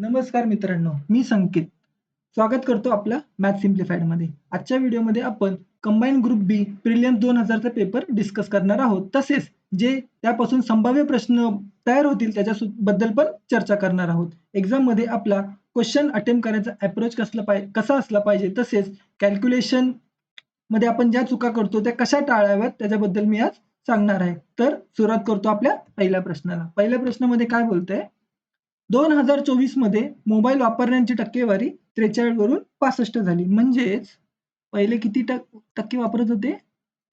नमस्कार मित्रांनो, मी संकेत. स्वागत करतो आपल्या मॅथ सिम्प्लिफाईड मध्ये. आजच्या व्हिडिओमध्ये आपण कंबाईन ग्रुप बी प्रिलिम्स 2000 चा पेपर डिस्कस करणार आहोत. तसेच जे त्यापासून संभाव्य प्रश्न तयार होतील त्याच्याबद्दल पण चर्चा करणार आहोत. एक्झाम मध्ये आपला क्वेश्चन अटेम्प्ट करायचा अप्रोच कसा असला पाहिजे, तसेच कॅल्क्युलेशन मध्ये आपण ज्या चुका करतो त्या कशा टाळाव्यात त्याच्याबद्दल मी आज सांगणार आहे. तर सुरुवात करतो आपल्या पहिल्या प्रश्नाला. पहिल्या प्रश्नामध्ये काय बोलतंय, 2024 मध्ये मोबाईल वापरण्याची टक्केवारी 43 वरून 65 झाली. म्हणजेच पहिले किती टक्के वापरत होते?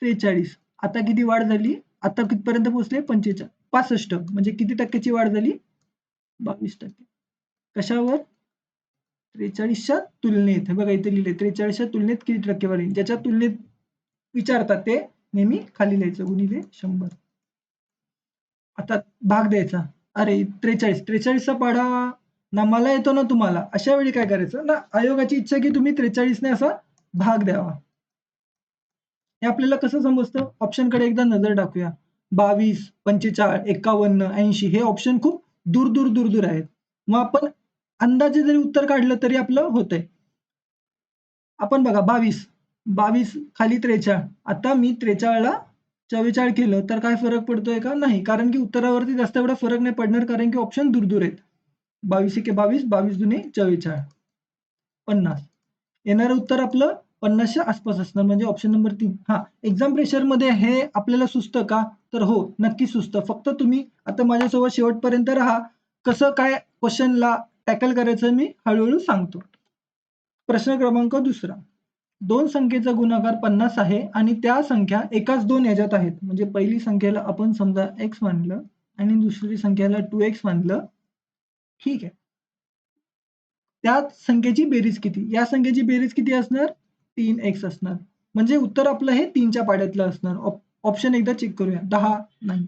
43. आता किती वाढ झाली? आता कितपर्यंत पोहोचले? 65. म्हणजे किती टक्क्याची वाढ झाली? 22%. कशावर? 43च्या तुलनेत. हे बघा इथे लिहिले 43च्या तुलनेत किती टक्के वाढ? ज्याच्या तुलनेत विचारतात ते नेहमी खाली लिहायचं, गुणिले 100. आता भाग द्यायचा. अरे 43चा पाढा ना मला येतो ना तुम्हाला. अशा वेळी काय करायचं ना, आयोगाची इच्छा की तुम्ही 43 ने असा भाग द्यावा. हे आपल्याला कसं समजतं? ऑप्शनकडे एकदा नजर टाकूया. 22, 45, 51, 80 हे ऑप्शन खूप दूर आहेत. मग आपण अंदाजे जरी उत्तर काढलं तरी आपलं होतंय. आपण बघा 22 खाली 43. आता मी 43 ला 44 केलं तर काय फरक पडतोय का? नाही. कारण की उत्तरावरती जास्त एवढा फरक नाही पडणार, कारण की ऑप्शन दूर आहेत. 22 एके 22, 22 दुने 44, 50. येणारं उत्तर आपलं 50च्या आसपास असणार, म्हणजे ऑप्शन नंबर 3. हा, एक्झाम प्रेशरमध्ये हे आपल्याला सुचतं का? तर हो, नक्की सुचतं. फक्त तुम्ही आता माझ्यासोबत शेवटपर्यंत राहा. कसं काय क्वेश्चनला टॅकल करायचं मी हळूहळू सांगतो. प्रश्न क्रमांक 2. दोन संख्येचा गुणाकार 50 आहे आणि त्या संख्या एकाच दोन ह्याच्यात आहेत. म्हणजे पहिली संख्येला आपण समजा x मानलं आणि दुसरी संख्येला 2x मानलं. ठीक आहे. त्या संख्येची बेरीज किती? या संख्येची बेरीज किती असणार? 3x असणार. म्हणजे उत्तर आपलं हे 3च्या पाड्यातलं असणार. ऑप्शन एकदा चेक करूया. 10 नाही,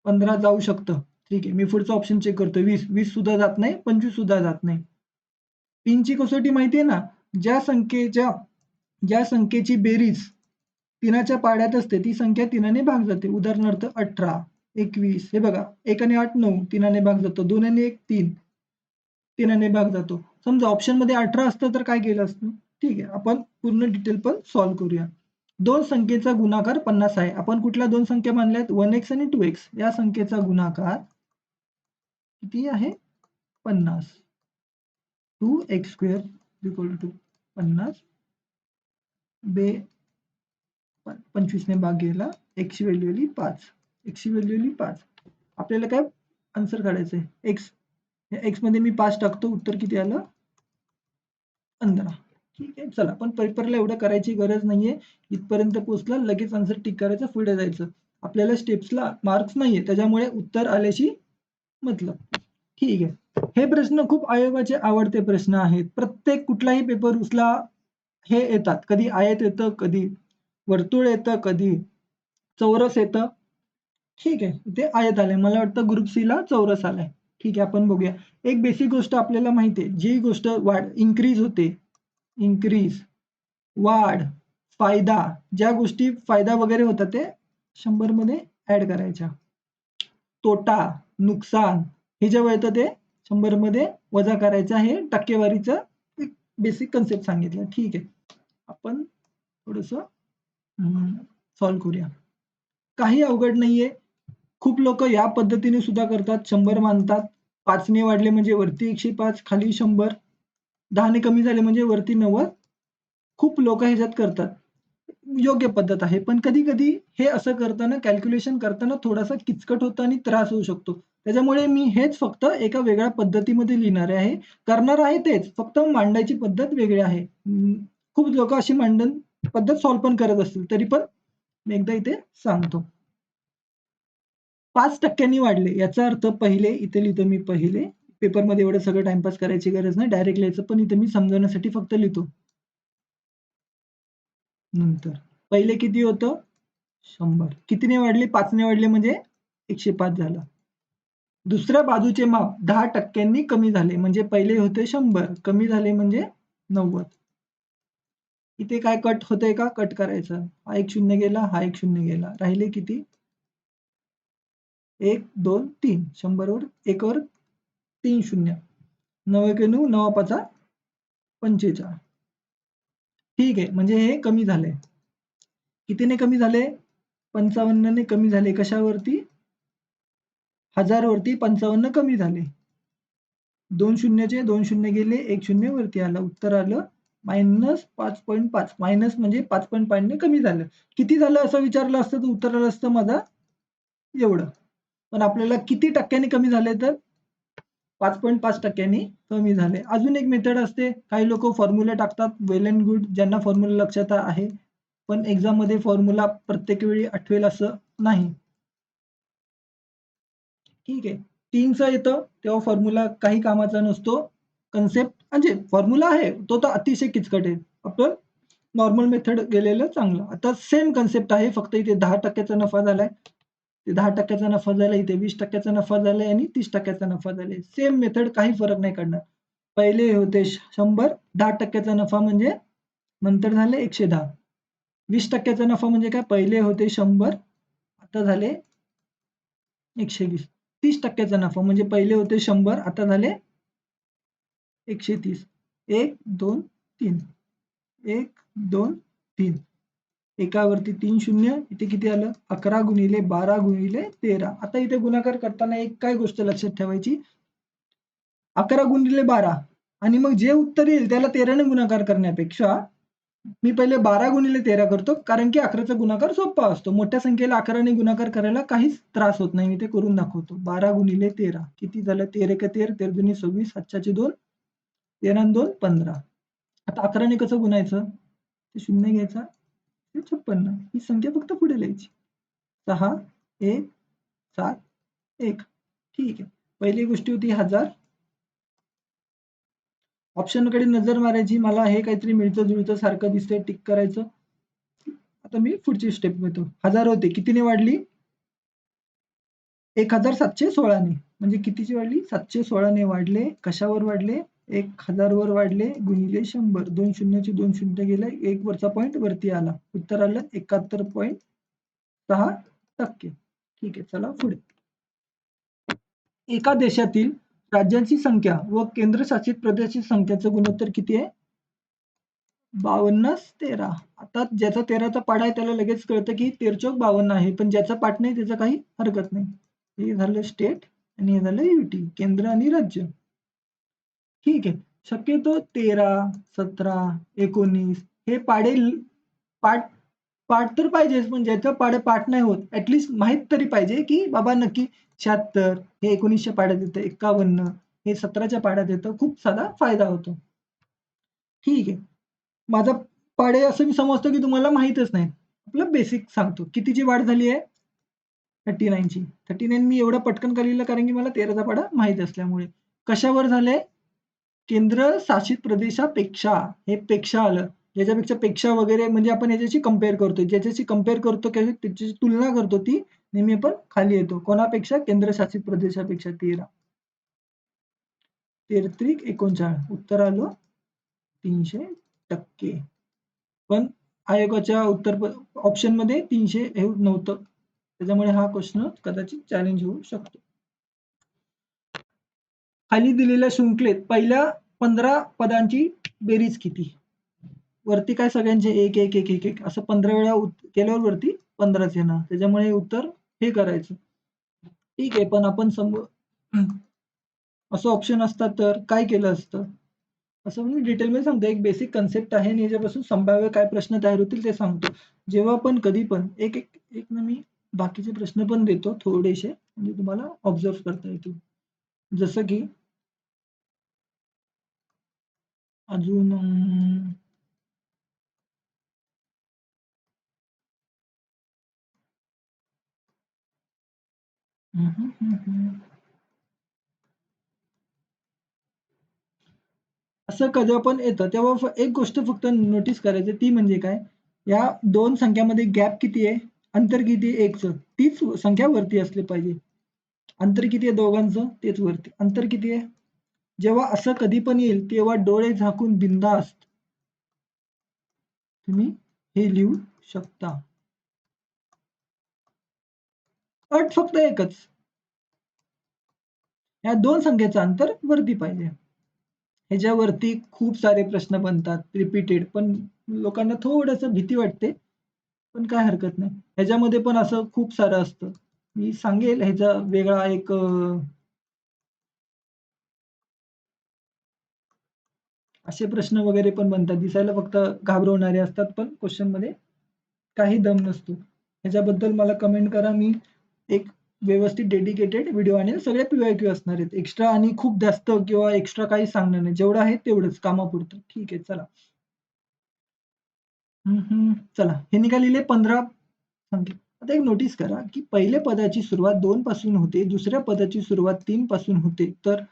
15 जाऊ शकतं. ठीक आहे. मी पुढचा ऑप्शन चेक करतो. 20 सुद्धा जात नाही, 25 सुद्धा जात नाही. 3ची कसोटी माहिती आहे ना? ज्या संख्येची बेरीज 3च्या पाड्यात असते ती संख्या 3ने भाग जाते. उदाहरणार्थ 18, 21. हे बघा 1 आणि 8 9, 3ने भाग जातो. 2 आणि 1 3, 3ने भाग जातो. समजा ऑप्शन मध्ये 18 असतं तर काय केलं असतं? ठीक आहे, आपण पूर्ण डिटेल पण सॉल्व्ह करूया. दोन संख्येचा गुणाकार 50 आहे. आपण कुठल्या दोन संख्या मानल्यात? 1x आणि 2x. या संख्येचा गुणाकार किती आहे? 50. 2x² = 50 बे 25 ने भाग गेला. x ची व्हॅल्यू आली 5. x ची व्हॅल्यू आली 5. आपल्याला काय आन्सर काढायचंय? x. या x मध्ये मी 5 टाकतो. उत्तर किती आलं? 15. ठीक आहे. चला, पण पेपरला एवढं करायची गरज नाहीये. इथपर्यंत पोहोचला, लगेच आन्सर टिक करायचं, पुढे जायचं. आपल्याला स्टेप्सला मार्क्स नाहीये, त्याच्यामुळे उत्तर आल्याशी मतलब. ठीक आहे. हे प्रश्न खूप आयोगाचे आवडते प्रश्न आहेत. प्रत्येक कुठलाही पेपर उचला हे येतात. कधी आयत येतं, कधी वर्तुळ येतं, कधी चौरस येतं. ठीक आहे. इथे आयत आलंय. मला वाटतं ग्रुप सी ला चौरस आलाय. ठीक आहे, आपण बघूया. एक बेसिक गोष्ट आपल्याला माहिती आहे. जी गोष्ट इन्क्रीज होते, इन्क्रीज, वाढ, फायदा, ज्या गोष्टी फायदा वगैरे होतात ते 100 मध्ये ऍड करायच्या. तोटा, नुकसान हे जेव्हा येतं ते 100 मध्ये वजा करायचं. हे टक्केवारीचं एक बेसिक कन्सेप्ट सांगितलं. ठीक आहे, आपण थोडंसं सॉल्व्ह करूया. काही अवघड नाहीये. खूप लोक या पद्धतीने सुद्धा करतात. 100 मानतात. 5 ने वाढले म्हणजे वरती 105, खाली 100. 10 ने कमी झाले म्हणजे वरती 90. खूप लोक ह्याच्यात करतात. योग्य पद्धत आहे. पण कधी-कधी हे असं करताना, कॅल्क्युलेशन करताना थोडासा किचकट होतं आणि त्रास होऊ शकतो. त्याच्यामुळे मी हेच फक्त एका वेगळ्या पद्धतीमध्ये लिहिणार आहे. करणार आहे तेच, फक्त मांडायची पद्धत वेगळी आहे. खूप लोक अशी मांडण पद्धत सॉल्व्ह पण करत असतील, तरी पण मी एकदा इथे सांगतो. 5% वाढले. याचा अर्थ पहिले, इथे लिहितो मी पहिले. पेपरमध्ये एवढं सगळं टाइमपास करायची गरज नाही. डायरेक्ट लिहायचं, पण इथे मी समजवण्यासाठी फक्त लिहितो. नंतर पहिले किती होतं? 100. कितीने वाढले? 5 ने वाढले म्हणजे 105 झालं. दुसऱ्या बाजूचे माप 10% कमी झाले. म्हणजे पहिले होते 100, कमी झाले म्हणजे 90. इथे काय कट होतंय का? कट करायचं. हा एक शून्य गेला, हा एक शून्य गेला. राहिले किती? 1 2 3. 100 वर 1 वर 3 शून्य. 9 9 5 45. ठीक आहे, म्हणजे हे कमी झाले. कितीने कमी झाले? 55 ने कमी झाले. कशावरती? 1000 वरती 55 कमी झाले. 2 शून्याचे 2 शून्य गेले, 1 शून्य वरती आलं. उत्तर आलं -5.5. मायनस म्हणजे 5.5 ने कमी झालं. किती झालं असं विचारलं असतं तर उत्तर आलं असतं माझं एवढं. पण आपल्याला किती टक्क्यांनी कमी झाले तर 5.5% कमी झाले. अजून एक मेथड असते. काही लोक फॉर्म्युला टाकतात. वेल अँड गुड ज्यांना फॉर्म्युला लक्षात आहे. पण एक्झाममध्ये फॉर्म्युला प्रत्येक वेळी आठवेल असं नाही. ठीक आहे. 3चं येतं तेव्हा फॉर्म्युला काही कामाचा नसतो. कन्सेप्ट म्हणजे फॉर्म्युला आहे तो तर अतिशय किचकट आहे. आपण नॉर्मल मेथड गेलेलं चांगलं. आता सेम कन्सेप्ट आहे फक्त इथे 10% चा नफा झालाय. 10% चा नफा झाला, इथे 20% चा नफा झालाय आणि 30% चा नफा झालाय. सेम मेथड काही फरक नाही करणार. पहिले होते 100, 10% चा नफा म्हणजे नंतर झाले 110. 20% चा नफा म्हणजे काय? पहिले होते 100, आता झाले 120. 30% चा नफा म्हणजे पहिले होते 100, आता झाले 130. 1, 2, 3. 1, 2, 3. एकावरती 3 शून्य. इथे किती आलं? 11 गुणिले 12 गुणिले 13. आता इथे गुणाकार करताना एक काय गोष्ट लक्षात ठेवायची? 11 गुणिले 12 आणि मग जे उत्तर येईल त्याला 13 ने गुणाकार करण्यापेक्षा मी पहिले 12 गुणिले 13 करतो, कारण की 11चा गुणाकार सोपा असतो. मोठ्या संख्येला 11 ने गुणाकार करायला काहीच त्रास होत नाही. मी ते करून दाखवतो. 12 गुणिले 13 किती झालं? 13 एके 13, 13 दुनी 26, 7चे 2, 13 आणि 2 15. आता 11 ने कसं गुणायचं? ते शून्य घ्यायचा, ते 56. ही संख्या फक्त पुढे लिहायची. 6, 1, 7, 1. ठीक आहे. पहिली गोष्ट होती 1000. ऑप्शनकडे नजर मारायची. मला हे काहीतरी मिळतं जुळतं सारखं दिसतंय, टिक करायचं. आता मी पुढची स्टेप घेतो. 1000 होते, कितीने वाढली? 1716 ने. म्हणजे कितीची वाढली? 716 ने वाढले. कशावर वाढले? 1000 वर वाढले गुणिले 100. 2 शून्याचे 2 शून्य गेले. 1 वरचा पॉइंट वरती आला. उत्तर आलं 71.6%. ठीक आहे, चला पुढे. एका देशातील राज्यांची संख्या व केंद्रशासित प्रदेशाची संख्याचं गुणोत्तर किती आहे? 52-13. आता ज्याचा 13चा पाढा आहे त्याला लगेच कळतं की 13 चौक 52 आहे. पण ज्याचा पाठ नाही त्याचं काही हरकत नाही. हे झालं स्टेट आणि हे झालं युटी, केंद्र आणि राज्य. ठीक आहे. शक्यतो 13, 17, 19 हे पाढे पाठ पाठ तर पाहिजेच, पण ज्याचं पाठ नाही होत ॲटलीस्ट माहीत तरी पाहिजे की बाबा नक्की 76 हे 19च्या पाढ्यात येतं, 51 हे 17च्या पाढ्यात येतं. खूप साधा फायदा होतो. ठीक आहे. माझा पाढे असं मी समजतो की तुम्हाला माहीतच नाही. आपलं बेसिक सांगतो. कितीची वाढ झाली आहे? 39ची. 39 मी एवढं पटकन का लिहिलं कारण की मला 13चा पाढा माहीत असल्यामुळे. कशावर झालंय? केंद्रशासित प्रदेशापेक्षा. हे पेक्षा आलं. ज्याच्यापेक्षा पेक्षा वगैरे म्हणजे आपण याच्याशी कंपेअर करतो. ज्याच्याशी कंपेअर करतो त्याच्याशी तुलना करतो ती नेहमी आपण खाली येतो. कोणापेक्षा? केंद्रशासित प्रदेशापेक्षा 13. 13 त्रिक 39. उत्तर आलं 300%. पण आयोगाच्या ऑप्शनमध्ये 300 हे नव्हतं. त्याच्यामुळे हा क्वेश्चन कदाचित चॅलेंज होऊ शकतो. खाली दिलेल्या शृंखलेत पहिल्या 15 पदांची बेरीज किती? वरती काय सगळ्यांचे 1, 1, 1, 1, 1 असं 15 वेळा केल्यावर वरती 15च येणार. त्याच्यामुळे उत्तर हे करायचं. ठीक आहे, पण आपण असं ऑप्शन असतात तर काय केलं असतं? असं मी डिटेलमध्ये सांगतो. एक बेसिक कन्सेप्ट आहे आणि याच्यापासून संभाव्य काय प्रश्न तयार होतील ते सांगतो. जेव्हा पण कधी पण एक ना मी बाकीचे प्रश्न पण देतो थोडेसे, म्हणजे तुम्हाला ऑब्झर्व्ह करता येतील. जसं की अजून असं कधी पण येतं तेव्हा एक गोष्ट फक्त नोटीस करायची ती म्हणजे काय? या 2 संख्यामध्ये गॅप किती आहे? अंतर किती आहे? 1चं. तीच संख्या वरती असली पाहिजे. अंतर किती आहे दोघांचं? तेच वरती. अंतर किती आहे? जेव्हा असं कधी पण येईल तेव्हा डोळे झाकून बिनधास्त तुम्ही हे लिहू शकता. अट फक्त एकच. या 2 संख्येचं अंतर वरती पाहिजे. ह्याच्यावरती खूप सारे प्रश्न बनतात रिपीटेड, पण लोकांना थोडंसं भीती वाटते, पण काय हरकत नाही. ह्याच्यामध्ये पण असं खूप सारं असतं. मी सांगेल ह्याचा वेगळा एक असे प्रश्न वगैरे पण बनतात. दिसायला फक्त घाबरवणारे असतात, पण क्वेश्चनमध्ये काही दम नसतो. ह्याच्याबद्दल मला कमेंट करा. मी एक व्यवस्थित डेडिकेटेड व्हिडिओ आणेल. सगळे पी-वाय-क्यू असणार आहेत. एक्स्ट्रा आणि खूप जास्त किंवा एक्स्ट्रा काही सांगणार नाही. जेवढं आहे तेवढंच कामापुरतं. ठीक आहे, चला. चला, हे निघालेले 15 संख्या. आता एक नोटीस करा, की पहिल्या पदाची सुरुवात 2 पासून होते, दुसऱ्या पदाची सुरुवात 3 पासून होते, तर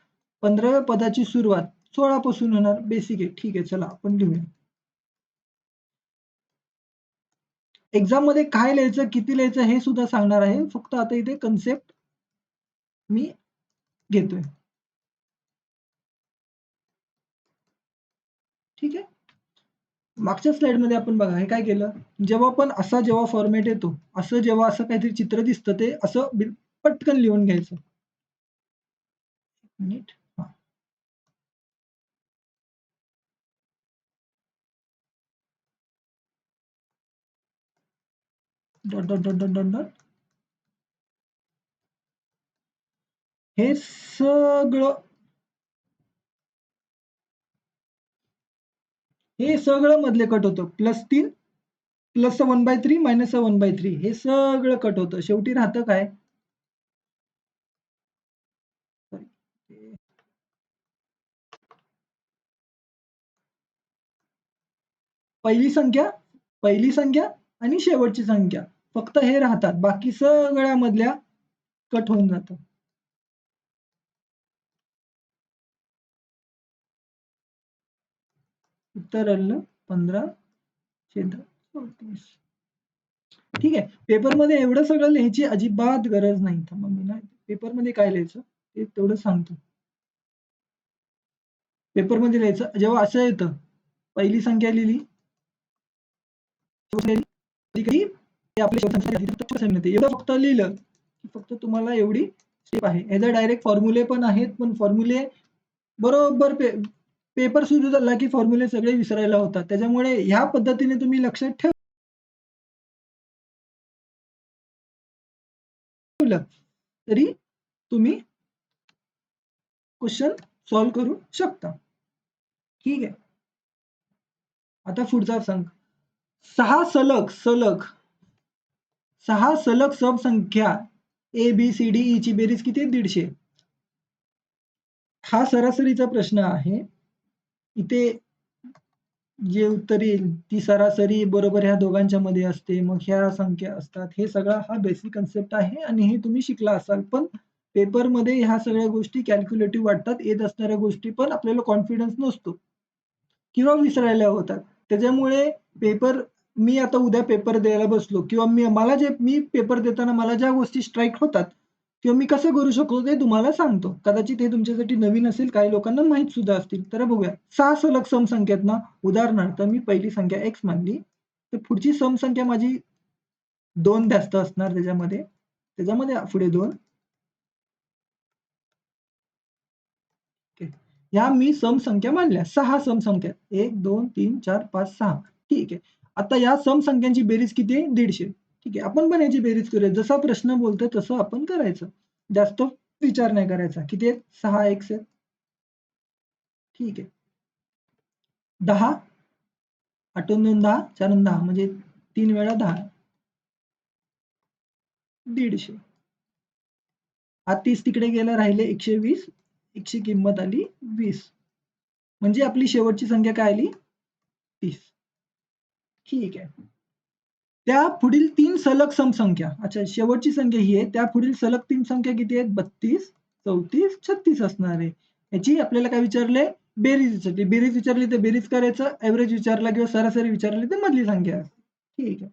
15व्या पदाची सुरुवात 16 पासून होणार. बेसिक आहे. ठीक आहे, चला आपण लिहूया. एक्झाममध्ये काय लिहायचं, किती लिहायचं हे सुद्धा सांगणार आहे. फक्त आता इथे कन्सेप्ट मी घेतोय. ठीक आहे. मागच्या स्लाइडमध्ये आपण बघा हे काय केलं, जेव्हा पण असा जेव्हा फॉर्मॅट येतो, जेव्हा असं काहीतरी चित्र दिसतं ते असं पटकन लिहून घ्यायचं. नीट. हां. Dot, dot, dot, dot, dot, dot. हे सगळं मधले कट होतं. +3 प्लसचं 1/3 मायनसचं 1/3 हे सगळं कट होतं. शेवटी राहतं काय? पहिली संख्या आणि शेवटची संख्या. फक्त हे राहतात. बाकी सगळ्या मधल्या कट होऊन जातं. उत्तर आलं 15/34. ठीक आहे. पेपरमध्ये एवढं सगळं लिहायची अजिबात गरज नाही. थांबा मी ना पेपरमध्ये काय लिहायचं ते तेवढं सांगतो. पेपरमध्ये लिहायचं जेव्हा असं येतं, पहिली संख्या लिहिली, एवढं फक्त लिहिलं की फक्त तुम्हाला एवढी स्टेप आहे. याचा डायरेक्ट फॉर्म्युले पण आहेत, पण फॉर्म्युले बरोबर पेपर सुरू झाला की फॉर्म्युले सगळे विसरायला होतात. त्याच्यामुळे ह्या पद्धतीने तुम्ही लक्षात ठेवलं तरी तुम्ही क्वेश्चन सॉल्व्ह करू शकता. ठीक आहे. आता पुढचा सांग. 6 सलग सबसंख्या ए, बी, सी, डी, ई ची बेरीज किती? 150. हा सरासरीचा प्रश्न आहे. इथे जे उत्तर येईल ती सरासरी बरोबर ह्या दोघांच्या मध्ये असते. मग ह्या संख्या असतात. हे सगळा हा बेसिक कन्सेप्ट आहे आणि हे तुम्ही शिकला असाल. पण पेपरमध्ये ह्या सगळ्या गोष्टी कॅल्क्युलेटिव्ह वाटतात. येत असणाऱ्या गोष्टी पण आपल्याला कॉन्फिडन्स नसतो किंवा विसरायला होतात. त्याच्यामुळे मी आता उद्या पेपर द्यायला बसलो किंवा मी पेपर देताना मला ज्या गोष्टी स्ट्राईक होतात किंवा मी कसं करू शकतो ते तुम्हाला सांगतो. कदाचित हे तुमच्यासाठी नवीन असेल, काही लोकांना माहीत सुद्धा असतील. तर बघूया. 6 सलग समसंख्या आहेत ना, उदाहरणार्थ मी पहिली संख्या x मानली, तर पुढची समसंख्या माझी 2 जास्त असणार त्याच्यामध्ये. त्याच्यामध्ये पुढे 2. ह्या मी समसंख्या मानल्या. 6 समसंख्या. 1, 2, 3, 4, 5, 6. ठीक आहे. आता या समसंख्यांची बेरीज किती आहे? 150. ठीक आहे. आपण पण याची बेरीज करूया. जसा प्रश्न बोलतोय तसं आपण करायचं. जास्त विचार नाही करायचा. किती आहेत? 6 x आहेत. ठीक आहे. 10. 8 2 10, 4 10 म्हणजे 3 वेळा 10. 150. हा 30 तिकडे गेला, राहिले 120. 100 किंमत आली 20. म्हणजे आपली शेवटची संख्या काय आली? 30. ठीक आहे. त्या पुढील 3 सलग समसंख्या. अच्छा, शेवटची संख्या ही आहे. त्या पुढील सलग 3 संख्या किती आहेत? 32, 34, 36 असणार आहे. याची आपल्याला काय विचारलंय? बेरीज विचारली. बेरीज विचारली तर बेरीज करायचं. एव्हरेज विचारला किंवा सरासरी विचारली तर मधली संख्या. ठीक आहे.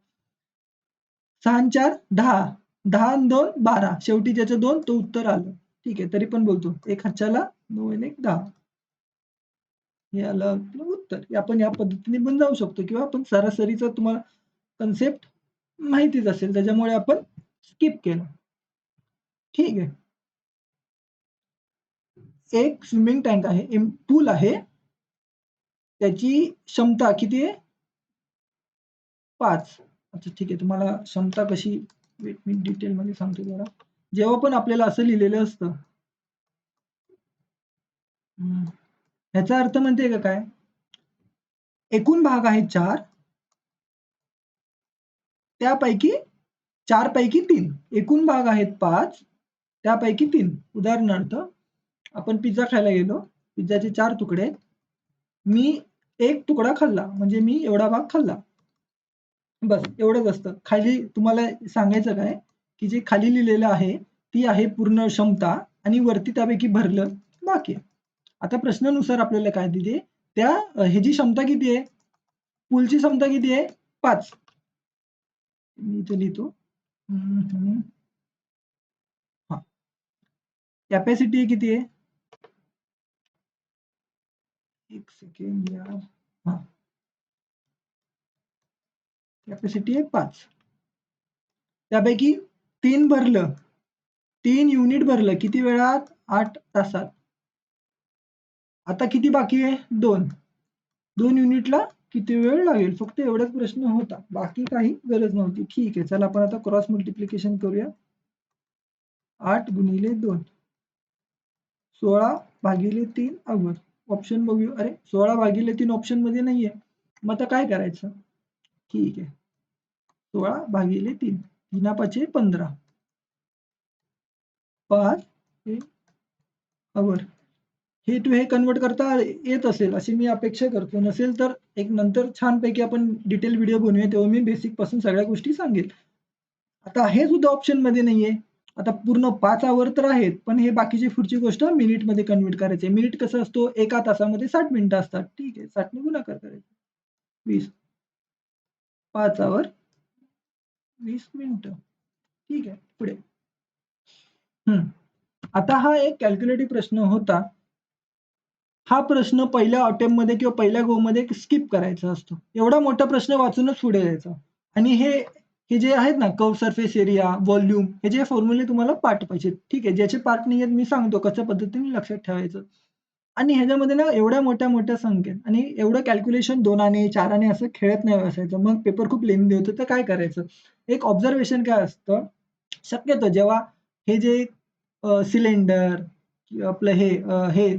6 आणि 4 10. 10 आणि 2 12. शेवटी ज्याचं 2 तो उत्तर आलं. ठीक आहे. तरी पण बोलतो. 1 हातच्याला 9 आणि 1 10. हे आलं आपलं उत्तर. आपण या पद्धतीने पण जाऊ शकतो किंवा आपण सरासरीचा तुम्हाला कन्सेप्ट माहितीच असेल, त्याच्यामुळे आपण स्किप केलं. ठीक आहे. एक स्विमिंग टँक आहे, पूल आहे. त्याची क्षमता किती आहे? 5. अच्छा ठीक आहे. तुम्हाला क्षमता कशी, वेट मी डिटेलमध्ये सांगतो जरा. जेव्हा पण आपल्याला असं लिहिलेलं असतं, ह्याचा अर्थ माहिती का काय? एकूण भाग आहेत 4, त्यापैकी 4 पैकी 3. एकूण भाग आहेत 5, त्यापैकी 3. उदाहरणार्थ आपण पिझ्झा खायला गेलो, पिझ्झाचे 4 तुकडे आहेत. मी 1 तुकडा खाल्ला, म्हणजे मी एवढा भाग खाल्ला. बस एवढंच असतं. खाली तुम्हाला सांगायचं काय, की जे खाली लिहिलेलं आहे, ती आहे पूर्ण क्षमता आणि वरती त्यापैकी भरलं बाकी आहे. आता प्रश्नानुसार आपल्याला काय दिले, त्या ह्याची क्षमता किती आहे? पूलची क्षमता किती आहे? 5. मी इथे लिहितो. हा, कॅपॅसिटी किती आहे? एक सेकंड यार. हा, कॅपॅसिटी आहे 5. त्यापैकी 3 भरलं, 3 युनिट भरलं किती वेळात? 8 तासात. आता किती बाकी आहे? 2. 2 युनिटला किती वेळ लागेल? फक्त एवढाच प्रश्न होता, बाकी काही गरज नव्हती. ठीक आहे, चला आपण आता क्रॉस मल्टिप्लिकेशन करूया. 8 गुणिले 2, 16 भागिले 3 अवर. ऑप्शन बघूया. अरे 16 भागिले 3 ऑप्शन मध्ये नाहीये, मग आता काय करायचं? ठीक आहे, 16 भागिले 3, 3 5 15, 5 हे अवर. हे टू हे कन्वर्ट करता येत असेल अशी मी अपेक्षा करतो. नसेल तर एक नंतर छानपैकी आपण डिटेल व्हिडिओ बनवूया, तेव्हा मी बेसिक पासून सगळ्या गोष्टी सांगेल. आता हे सुद्धा ऑप्शन मध्ये नाहीये. आता पूर्ण 5 आवर तर आहेत, पण हे बाकीची पुढची गोष्ट मिनिटमध्ये कन्वर्ट करायची. मिनिट कसं असतो? एका तासामध्ये 60 मिनिटं असतात. ठीक आहे, 60 ने गुणाकार करायचा. 20. 5 आवर 20 मिनिटं. ठीक आहे, पुढे. आता हा एक कॅल्क्युलेटिव्ह प्रश्न होता. हा प्रश्न पहिल्या अटेम्प्टमध्ये किंवा पहिल्या गोमध्ये स्किप करायचा असतो. एवढा मोठा प्रश्न वाचूनच पुढे जायचा. आणि हे जे आहेत ना, कर्व सरफेस एरिया, व्हॉल्यूम, हे जे फॉर्म्युले तुम्हाला पाठ पाहिजेत. ठीक आहे, ज्याचे पाठ नाही आहेत मी सांगतो कशा पद्धतीने लक्षात ठेवायचं. आणि ह्याच्यामध्ये ना एवढ्या मोठ्या संख्येत आणि एवढं कॅल्क्युलेशन 2 आने 4 आने असं खेळत नाही बसायचं. मग पेपर खूप लेंदी होतं. तर काय करायचं? एक ऑब्झर्वेशन काय असतं, शक्यतो जेव्हा हे जे सिलेंडर, आपलं हे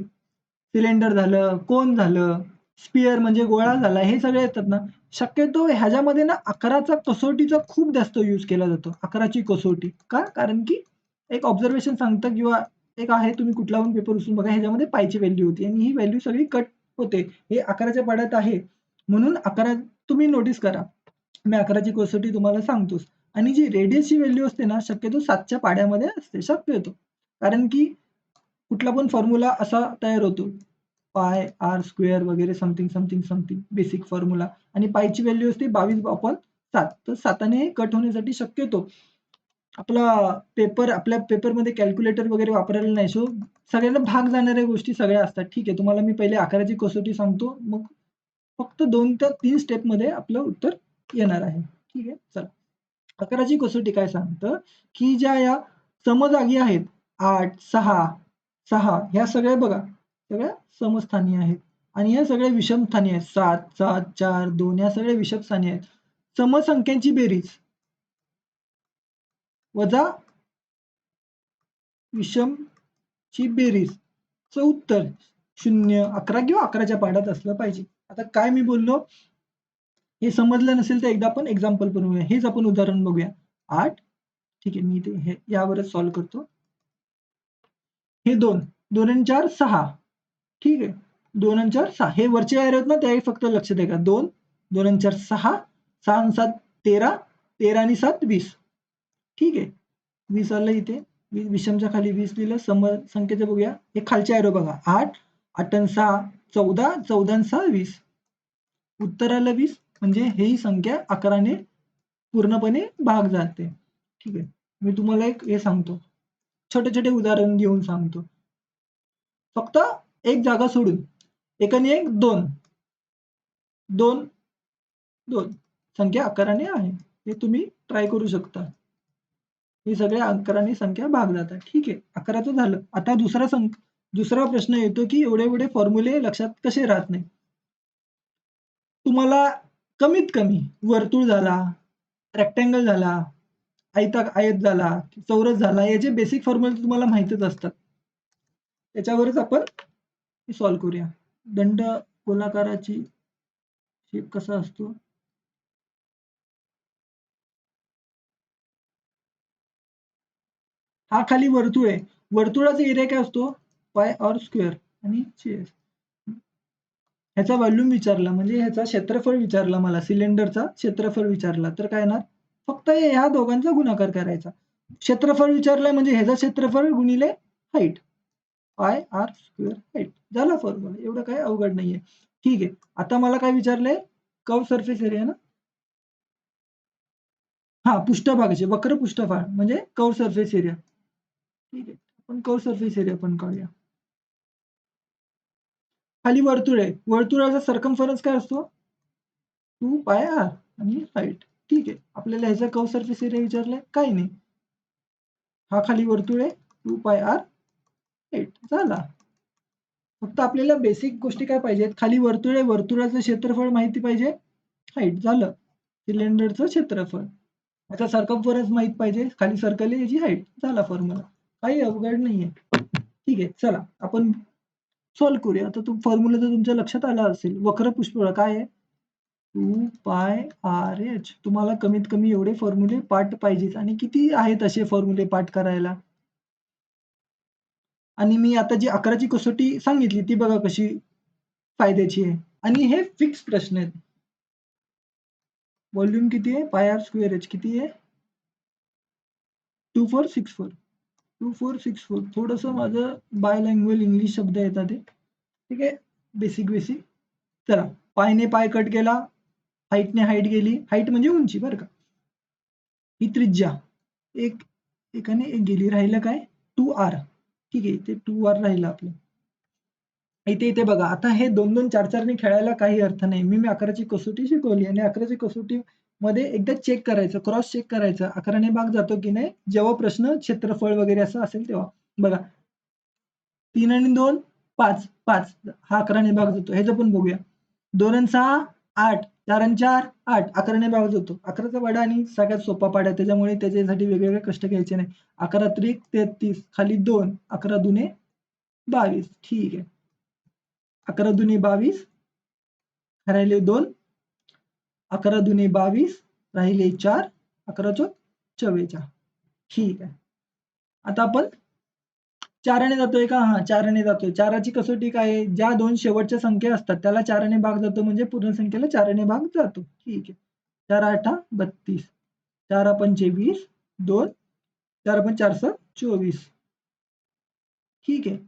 सिलेंडर झालं, कोन झालं, स्पियर म्हणजे गोळा झाला, हे सगळे येतात ना, शक्यतो ह्याच्यामध्ये ना 11चा कसोटीचा खूप जास्त यूज केला जातो. 11ची कसोटी. का? कारण की एक ऑब्झर्वेशन सांगतं किंवा एक आहे, तुम्ही कुठला पण पेपर उचलून बघा, ह्याच्यामध्ये पायची व्हॅल्यू होती आणि ही व्हॅल्यू सगळी कट होते. हे 11च्या पाड्यात आहे. म्हणून 11 तुम्ही नोटीस करा. मी 11ची कसोटी तुम्हाला सांगतोच. आणि जी रेडियसची व्हॅल्यू असते ना, शक्यतो 7च्या पाड्यामध्ये असते शक्यतो. कारण की कुठला पण फॉर्म्युला असा तयार होतो. पाय आर स्क्वेअर वगैरे समथिंग बेसिक फॉर्म्युला आणि पायची व्हॅल्यू असते 22/7. तर 7ने कट होण्यासाठी शक्यतो आपल्या पेपरमध्ये कॅल्क्युलेटर वगैरे वापरायला नाही. सो सगळ्यांना भाग जाणाऱ्या गोष्टी सगळ्या असतात. ठीक आहे, तुम्हाला मी पहिले 11ची कसोटी सांगतो, मग फक्त 2 ते 3 स्टेपमध्ये आपलं उत्तर येणार आहे. ठीक आहे, चला. 11ची कसोटी काय सांगतं, की ज्या या समजागी आहेत 8, 6, 6 ह्या सगळ्या बघा, सगळ्या समस्थानी आहेत आणि ह्या सगळ्या विषमस्थानी आहेत. 7, 7, 4, 2 ह्या सगळ्या विषमस्थानी आहेत. समसंख्यांची बेरीज वजा विषमची बेरीज चं उत्तर 0, 11 किंवा 11च्या पाड्यात असलं पाहिजे. आता काय मी बोललो हे समजलं नसेल तर एकदा आपण एक्झाम्पल बनवूया. हेच आपण उदाहरण बघूया. 8, ठीक आहे, मी ते हे यावरच सॉल्व्ह करतो. हे 2, 2 आणि 4 6, ठीक आहे. 2 आणि 4 6, हे वरचे एरो आहेत ना, त्याही फक्त लक्ष द्या. 2, 2 आणि 4 6, 6 आणि 7 13, 13 आणि 7 20, ठीक आहे. 20 आलं इथे. विषमच्या खाली 20 लिहिलं. समसंख्येचं बघूया. हे खालचे एरो बघा. 8, 8 आणि 6 14, 14 आणि 6 20. उत्तर आलं 20. म्हणजे ही संख्या 11ने पूर्णपणे भाग जाते. ठीक आहे. मी तुम्हाला एक हे सांगतो. छोटे-छोटे उदाहरण देऊन सांगतो. फक्त एक जागा सोडून. 1 आणि 1 2. 2, 2. संख्या 11ने आहे. हे तुम्ही ट्राय करू शकता. हे सगळे 11ने संख्या भाग जातात. ठीक आहे. 11चं झालं. आता दुसरा प्रश्न येतो, की एवढे-एवढे फॉर्म्युले लक्षात कसे राहत नाही? तुम्हाला कमीत कमी वर्तुळ झाला, रेक्टँगल झाला, आयत झाला, चौरस झाला, याचे बेसिक फॉर्म्युले तुम्हाला माहितच असतात. त्याच्यावरच आपण सॉल्व्ह करूया. दंड गोलाकाराची शेप कसा असतो? हा खाली वर्तुळ आहे. वर्तुळाचा एरिया काय असतो? पाय आर स्क्वेअर आणि चेस. ह्याचा व्हॉल्यूम विचारला म्हणजे ह्याचा क्षेत्रफळ विचारला मला, सिलेंडरचा क्षेत्रफळ विचारला तर काय येणार? फक्त ह्या दोघांचा गुणाकार करायचा. क्षेत्रफळ विचारलंय म्हणजे ह्याचं क्षेत्रफळ गुणिले height. Pi r square height. झाला फॉर्म्युला. एवढं काही अवघड नाहीये. ठीक आहे. आता मला काय विचारलंय? कर्व सरफेस एरिया ना? हा, पृष्ठभागाचे वक्र पृष्ठभाग म्हणजे कर्व सरफेस एरिया. ठीक आहे. आपण कर्व सरफेस एरिया पण काढूया. खाली वर्तुळ आहे. वर्तुळाचा सर्कमफरन्स काय असतो? 2 पाय आर आणि हाईट. ठीक आहे. आपल्याला ह्याचा कर्व सरफेस एरिया विचारलाय? काही नाही. हा खाली वर्तुळ आहे. 2 पाय आर हाईट. झाला. फक्त आपल्याला बेसिक गोष्टी काय पाहिजेत? खाली वर्तुळ आहे. वर्तुळाचं क्षेत्रफळ माहिती पाहिजे. हाईट झालं. सिलेंडरचं क्षेत्रफळ. याचा सर्कमफरन्स माहित पाहिजे. खाली सर्कल आहे, याची हाईट. झाला फॉर्म्युला. काही अवघड नाहीये. ठीक आहे. चला आपण सॉल्व्ह करूया. आता तो फॉर्म्युला तर तुमच्या लक्षात आला असेल. वक्र पृष्ठभाग काय आहे? 2 पाय आर एच. तुम्हाला कमीत कमी एवढे फॉर्म्युले पाठ पाहिजेत आणि किती आहेत असे फॉर्म्युले पाठ करायला? आणि मी आता जी 11ची कसोटी सांगितली ती बघा कशी फायद्याची आहे. आणि हे फिक्स प्रश्न आहेत. व्हॉल्यूम किती आहे? पाय आर स्क्वेअर एच किती आहे? 2464. 2464. थोडंसं माझं बायलँग्वेज इंग्लिश शब्द येतात ते. ठीक आहे. बेसिक. चला, पायने पाय कट केला, हाईटने हाईट गेली. हाईट म्हणजे उंची बरं का. ही त्रिज्या एकाने एक गेली. राहिलं काय? 2r. ठीक आहे. इथे 2r राहिलं आपलं. इथे बघा. आता हे 2-2, 4-4 ने खेळायला काही अर्थ नाही. मी 11ची कसोटी शिकवली आणि 11ची कसोटीमध्ये एकदा चेक करायचं, क्रॉस चेक करायचं. 11ने भाग जातो की नाही, जेव्हा प्रश्न क्षेत्रफळ वगैरे असं असेल तेव्हा. बघा. 3 आणि 2 5. हा 11ने भाग जातो. ह्याचं पण बघूया. 2 आणि 6 8. 4 आणि 4 8. 11ने भाग जातो. 11चा पाढा आणि सगळ्यात सोपा पाढा त्याच्यामुळे त्याच्यासाठी वेगवेगळे कष्ट घ्यायचे नाही. 11 त्रिक 33. खाली 2. 11 दुने 22. ठीक आहे. 11 दुने 22. राहिले 2. 11 दुने 22. राहिले 4. 11 चोक 44. ठीक आहे. आता आपण 4ने जातोय का? हां, 4ने जातोय. 4ची कसोटी काय आहे? ज्या 2 शेवटच्या संख्या असतात त्याला 4ने भाग जातो म्हणजे पूर्ण संख्येला 4ने भाग जातो. ठीक आहे. 4 8 32. 4 पंचे 20. 2. 4 पंचे 4 सहा 24. ठीक आहे.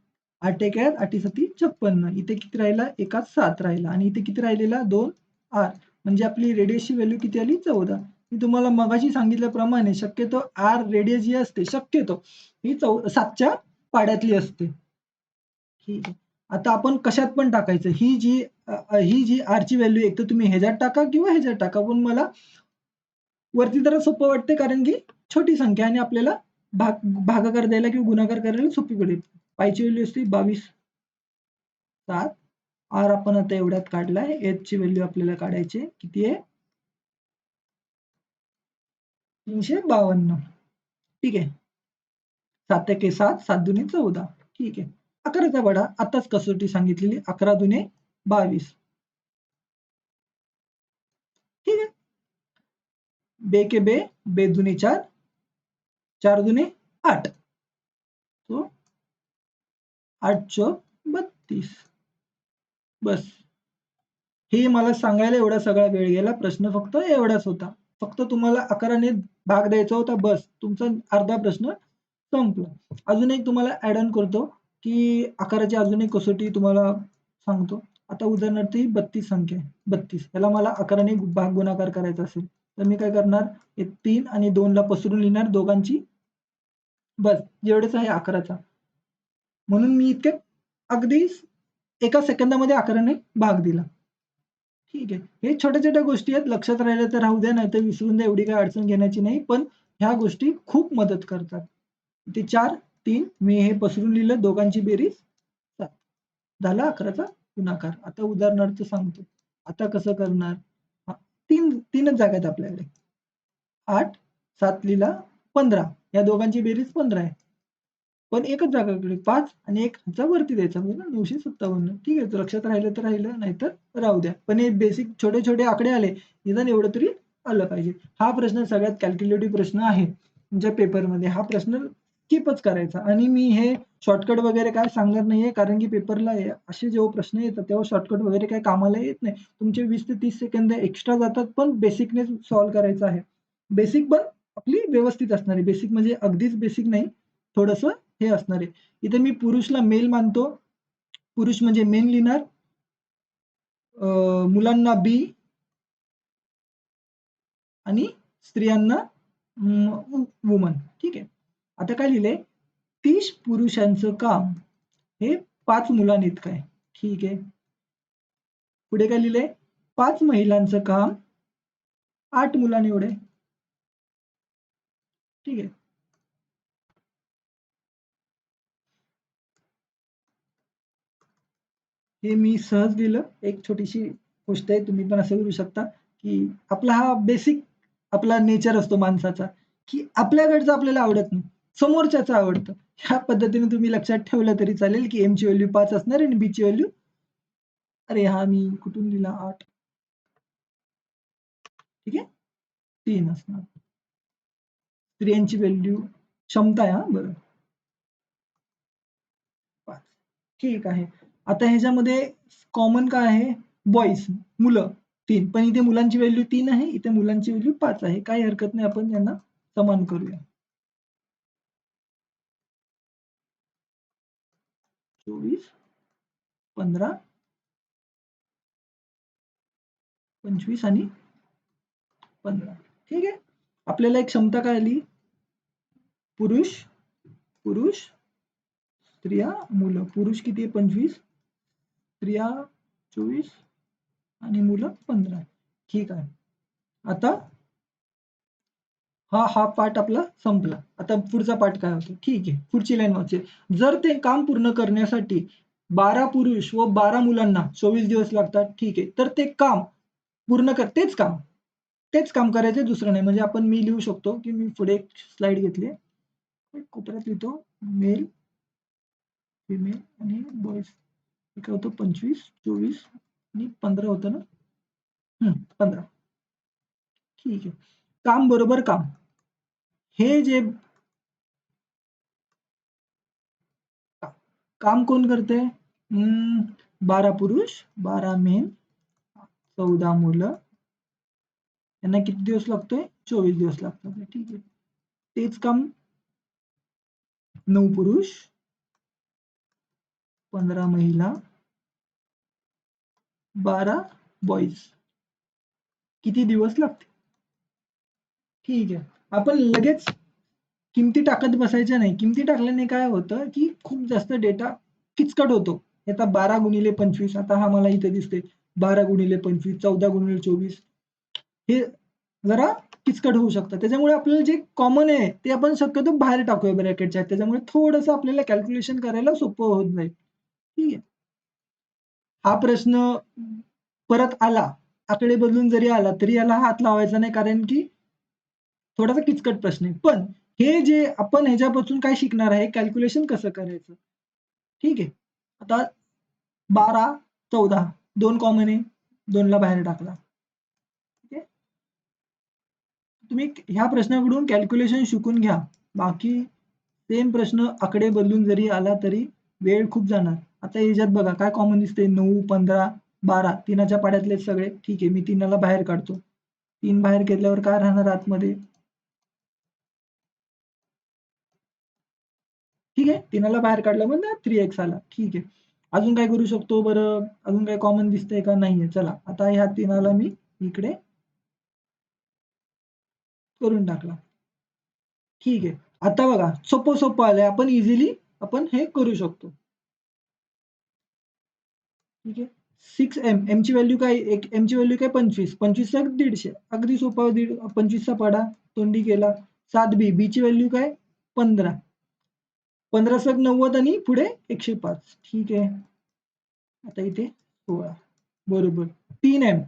8 एक आहेत, 8 सती 56. इथे किती राहिला? 1 7 राहिला आणि इथे किती राहिलेला? 2 आर. म्हणजे आपली रेडियसची व्हॅल्यू किती आली? 14. मी तुम्हाला मगाशी सांगितल्याप्रमाणे शक्यतो आर रेडियस जी असते शक्यतो ही 7च्या पाड्यातली असते. ठीक आहे. आता आपण कशात पण टाकायचं. ही जी आरची व्हॅल्यू एक तर तुम्ही ह्याच्यात टाका किंवा ह्याच्यात टाका. पण मला वरती जरा सोपं वाटते कारण की छोटी संख्या आणि आपल्याला भागाकार द्यायला किंवा गुणाकार करायला सोपी पडेल. पायची व्हॅल्यू असते 22 7. आर आपण आता एवढ्यात काढलाय. एच ची व्हॅल्यू आपल्याला काढायची आहे. किती आहे? 352. ठीक आहे. 7 एके 7. 7 दुने 14. ठीक आहे. 11चा पाढा आताच कसोटी सांगितलेली. 11 दुने 22. ठीक आहे. बे के बे. बे दुने 4. 4 दुने 8. तो 8 चोक 32. बस. हे मला सांगायला एवढा सगळा वेळ गेला. प्रश्न फक्त एवढाच होता. फक्त तुम्हाला 11ने भाग द्यायचा होता बस. तुमचा अर्धा प्रश्न संपला. अजून एक तुम्हाला ॲड ऑन करतो, की 11ची अजून एक कसोटी तुम्हाला सांगतो. आता उदाहरणार्थ ही 32 संख्या आहे. 32 याला मला 11ने भाग गुणाकार करायचा असेल, तर मी काय करणार? हे 3 आणि 2 ला पसरून लिहिणार दोघांची. बस एवढंच आहे 11चा. म्हणून मी इतके अगदी एका सेकंदामध्ये 11ने भाग दिला. ठीक आहे. हे छोट्या-छोट्या गोष्टी आहेत. लक्षात राहिल्या तर राहू द्या, नाहीतर विसरून द्या. एवढी काही अडचण घेण्याची नाही. पण ह्या गोष्टी खूप मदत करतात. इथे 4, 3 मी हे पसरून लिहिलं. दोघांची बेरीज 7. झाला 11चा गुणाकार. आता उदाहरणार्थ सांगतो. आता कसं करणार? तीनच जागा आहेत आपल्याकडे. 8, 7 लिहिला 15. या दोघांची बेरीज 15 आहे. पण एकच जागा इकडे 5 आणि 1 ह्याचा वरती द्यायचा म्हणजे 957. ठीक आहे, लक्षात राहिलं तर राहिलं, नाहीतर राहू द्या. पण हे बेसिक छोटे-छोटे आकडे आले, निदान एवढं तरी आलं पाहिजे. हा प्रश्न सगळ्यात कॅल्क्युलेटिव्ह प्रश्न आहे तुमच्या पेपरमध्ये. हा प्रश्न स्किपच करायचा आणि मी हे शॉर्टकट वगैरे काय सांगणार नाहीये, कारण की पेपरला असे जेव्हा प्रश्न येतात तेव्हा शॉर्टकट वगैरे काही कामाला येत नाही. तुमचे 20 ते 30 सेकंद एक्स्ट्रा जातात, पण बेसिकने सॉल्व्ह करायचं आहे. बेसिक पण आपली व्यवस्थित असणार आहे. बेसिक म्हणजे अगदीच बेसिक नाही, थोडंसं हे असणार आहे. इथे मी पुरुषला मेल मानतो. पुरुष म्हणजे मेन लिहिणार. मुलांना बी आणि स्त्रियांना वुमन. ठीक आहे. आता काय लिहिलंय? 30 पुरुषांचं काम हे 5 मुलांइतकं आहे. ठीक आहे. पुढे काय लिहिलंय? 5 महिलांचं काम 8 मुलांएवढं आहे. ठीक आहे. हे मी सहज लिहिलं. एक छोटीशी गोष्ट आहे, तुम्ही पण असं करू शकता, की आपला हा बेसिक आपला नेचर असतो माणसाचा, की आपल्याकडचं आपल्याला आवडत नाही, समोरच्याचं आवडतं. ह्या पद्धतीने तुम्ही लक्षात ठेवलं तरी चालेल, की एमची व्हॅल्यू 5 असणार आणि बीची व्हॅल्यू अरे हा मी कुठून लिहिला 8. ठीक आहे, 3 असणार. स्त्रियांची व्हॅल्यू क्षमता आहे, बरं 5. ठीक आहे. आता ह्याच्यामध्ये कॉमन काय आहे? बॉईज, मुलं 3. पण इथे मुलांची व्हॅल्यू 3 आहे, इथे मुलांची व्हॅल्यू 5 आहे. काही हरकत नाही, आपण यांना समान करूया. 24, 15, 25 आणि 15. ठीक आहे. आपल्याला एक क्षमता काय आली? पुरुष, पुरुष, स्त्रिया, मुलं. पुरुष किती आहे? 25, स्त्रिया 24 आणि मुलं 15. ठीक आहे. आता हा पार्ट आपला संपला. आता पुढचा पार्ट काय होतो? ठीक आहे. पुढची लाईन वाचूया. जर ते काम पूर्ण करण्यासाठी 12 पुरुष व 12 मुलांना 24 दिवस लागतात. ठीक आहे. तर ते काम पूर्ण तेच काम करायचं, दुसरं नाही. म्हणजे आपण मी लिहू शकतो, की मी पुढे एक स्लाईड घेतली. कोपऱ्यात लिहितो मेल, फिमेल आणि बॉयज. काय होतं? 25, 24 आणि 15 होतं ना? 15. ठीक आहे. काम बरोबर काम. हे जे काम कोण करते? 12 पुरुष, 12 मेन, 14 मुलं. यांना किती दिवस लागतोय? 24 दिवस लागतात. ठीक आहे. तेच काम 9 पुरुष, 15 महिला, 12 बॉईज. किती दिवस लागते? ठीक आहे. आपण लगेच किमती टाकत बसायच्या नाही. किमती टाकल्याने काय होतं, की खूप जास्त डेटा किचकट होतो. आता 12 गुणिले 25, आता हा मला इथे दिसते 12 गुणिले 25, 14 गुणिले 24. हे जरा किचकट होऊ शकतं. त्याच्यामुळे आपल्याला जे कॉमन आहे ते आपण शक्यतो बाहेर टाकूया ब्रॅकेटच्या. त्याच्यामुळे थोडंसं आपल्याला कॅल्क्युलेशन करायला सोपं होत जाईल. ठीक आहे. हा प्रश्न परत आला, आकडे बदलून जरी आला तरी याला हात लावायचा नाही, कारण की थोडासा किचकट प्रश्न आहे. पण हे जे आपण ह्याच्यापासून काय शिकणार आहे? कॅल्क्युलेशन कसं करायचं. ठीक आहे. आता 12, 14 2 कॉमन आहे. 2 ला बाहेर टाकला. ठीक आहे. तुम्ही ह्या प्रश्नाकडून कॅल्क्युलेशन शिकून घ्या. बाकी सेम प्रश्न आकडे बदलून जरी आला तरी वेळ खूप जाणार. आता ह्याच्यात बघा काय कॉमन दिसते? 9, 15, 12 तीनाच्या पाड्यातले सगळे. ठीक आहे. मी 3 बाहेर काढतो. 3 बाहेर घेतल्यावर काय राहणार आतमध्ये? ठीक आहे. 3 बाहेर काढलं म्हणजे 3x आला. ठीक आहे. अजून काय करू शकतो बरं? अजून काही कॉमन दिसतंय का? नाहीये. चला आता ह्या 3 मी इकडे करून टाकला. ठीक आहे. आता बघा सोपं आलंय. आपण इझिली आपण हे करू शकतो. ठीक आहे. 6m, mची व्हॅल्यू काय? mची व्हॅल्यू काय? 25. 25 चा 150. अगदी सोपा 25 चा पाढा तोंडी केला. 7b, bची व्हॅल्यू काय? 15. 15 चा 90 आणि पुढे 105. ठीक आहे. आता इथे 16. बरोबर. 3m,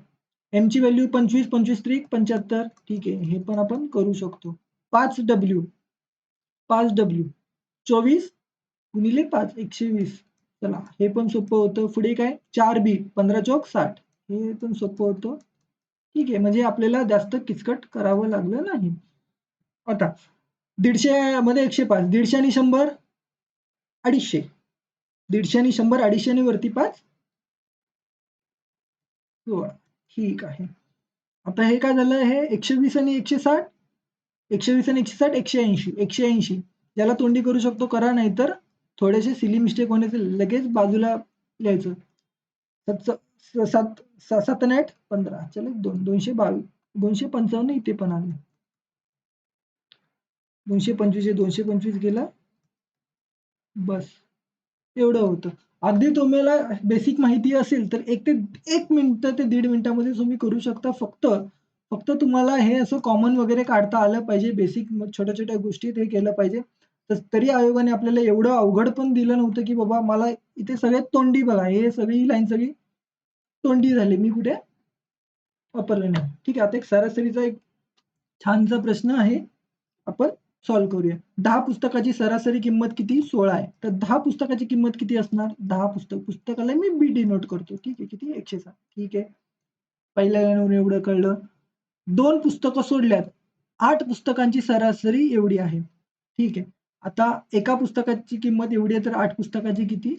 m ची व्हॅल्यू 25, 25 त्रिक 75. ठीक आहे, हे पण आपण करू शकतो. 5w 24 गुणिले 5 120. चला हे पण सोपं होतं. पुढे काय 4b 15 चौक 60. हे पण सोपं होतं. ठीक आहे, म्हणजे आपल्याला जास्त किचकट करावं लागलं नाही. आता 150 मध्ये 105, 150 आणि 100 250. 150 आणि 100 250 आणि वरती 5 16. ठीक आहे. आता हे काय झालं, हे 120 आणि 160, 120 आणि 160 180, 180. याला तोंडी करू शकतो करा, नाहीतर थोडेसे सिली मिस्टेक होण्याचे लगेच बाजूला लिहायचं. 7 आणि 8 15. चला 222 255 इथे पण आले. 225 225 गेला. बस एवढं होतं. अगदी तुम्हाला बेसिक माहिती असेल तर 1 मिनिटं ते 1.5 मिनिटामध्ये तुम्ही करू शकता. फक्त तुम्हाला हे असं कॉमन वगैरे काढता आलं पाहिजे. बेसिक छोट्या-छोट्या गोष्टीत हे केलं पाहिजे. तरी आयोगाने आपल्याला एवढं अवघड पण दिलं नव्हतं, की बाबा मला इथे सगळ्यात तोंडी बघा. हे सगळी लाईन सगळी तोंडी झाली. मी कुठे वापरलं नाही. ठीक आहे. आता एक सरासरीचा एक छानसा प्रश्न आहे. आपण सॉल्व्ह करूया. 10 पुस्तकाची सरासरी किंमत किती? 16 आहे. तर 10 पुस्तकाची किंमत किती असणार? 10 पुस्तकाला मी बी डिनोट करतो. ठीक आहे. किती? 107. ठीक आहे. पहिल्या लाईनवरून एवढं कळलं. 2 पुस्तकं सोडल्यात. 8 पुस्तकांची सरासरी एवढी आहे. ठीक आहे. आता एका पुस्तकाची किंमत एवढी आहे, तर 8 पुस्तकाची किती?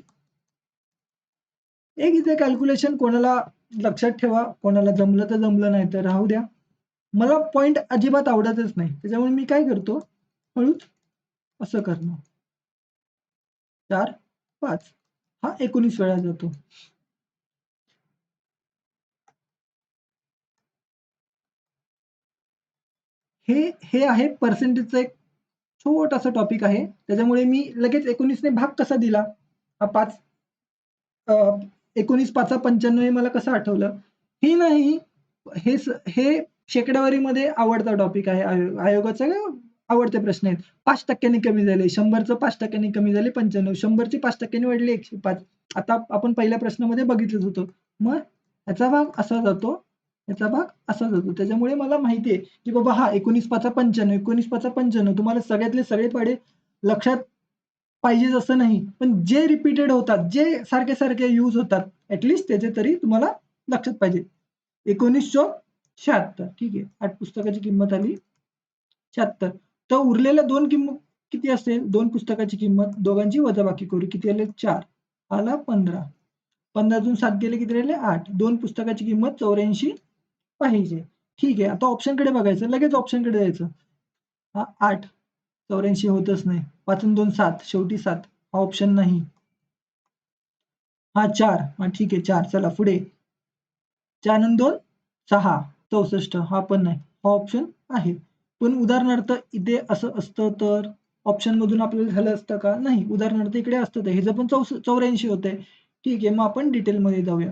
एक इथे कॅल्क्युलेशन कोणाला लक्षात ठेवा. कोणाला जमलं तर जमलं, नाही तर राहू द्या. मला पॉइंट अजिबात आवडतच नाही. त्याच्यामुळे मी काय करतो, हळूच असं करणं. 4, 5 हा 19 वेळा जातो. हे आहे पर्सेंटेजचा एक छोटासा टॉपिक आहे. त्याच्यामुळे मी लगेच 19 ने भाग कसा दिला? हा 5 19 5 95 हे मला कसं आठवलं? हे नाही, हे शेकडावारीमध्ये आवडता टॉपिक आहे. आयोगाचा आवडते प्रश्न आहेत. 5% कमी झाले, 100चं 5% कमी झाले 95, 100चे 5% वाढले 105. आता आपण पहिल्या प्रश्नामध्ये बघितलंच होतं. मग ह्याचा भाग असा जातो, ह्याचा भाग असा जातो. त्याच्यामुळे मला माहिती आहे, की बाबा हा 19 5 95, 19 5 95. तुम्हाला सगळ्यातले सगळे पाढे लक्षात पाहिजेच असं नाही. पण जे रिपीटेड होतात, जे सारखे-सारखे यूज होतात, ॲटलीस्ट त्याचे तरी तुम्हाला लक्षात पाहिजे. 19 चौक 76. ठीक आहे. 8 पुस्तकाची किंमत आली 76. तर उरलेल्या 2 किंमत किती असेल? 2 पुस्तकाची किंमत दोघांची वजाबाकी करू. किती आले? 4. आला 15. 15 तून 7 गेले किती राहिले? 8. 2 पुस्तकाची किंमत 84 पाहिजे. ठीक आहे. आता ऑप्शनकडे बघायचं. लगेच ऑप्शनकडे जायचं. हा 8. 84 होतच नाही. 5 आणि 2 7. शेवटी 7. हा ऑप्शन नाही. हा 4. हा ठीक आहे 4. चला पुढे. 4 आणि 2 6. 64. हा पण नाही. हा ऑप्शन आहे. पण उदाहरणार्थ इथे असं असतं तर ऑप्शनमधून आपल्याला झालं असतं का? नाही. उदाहरणार्थ इकडे असतं तर ह्याचं पण 84 होतंय. ठीक आहे. मग आपण डिटेलमध्ये जाऊया.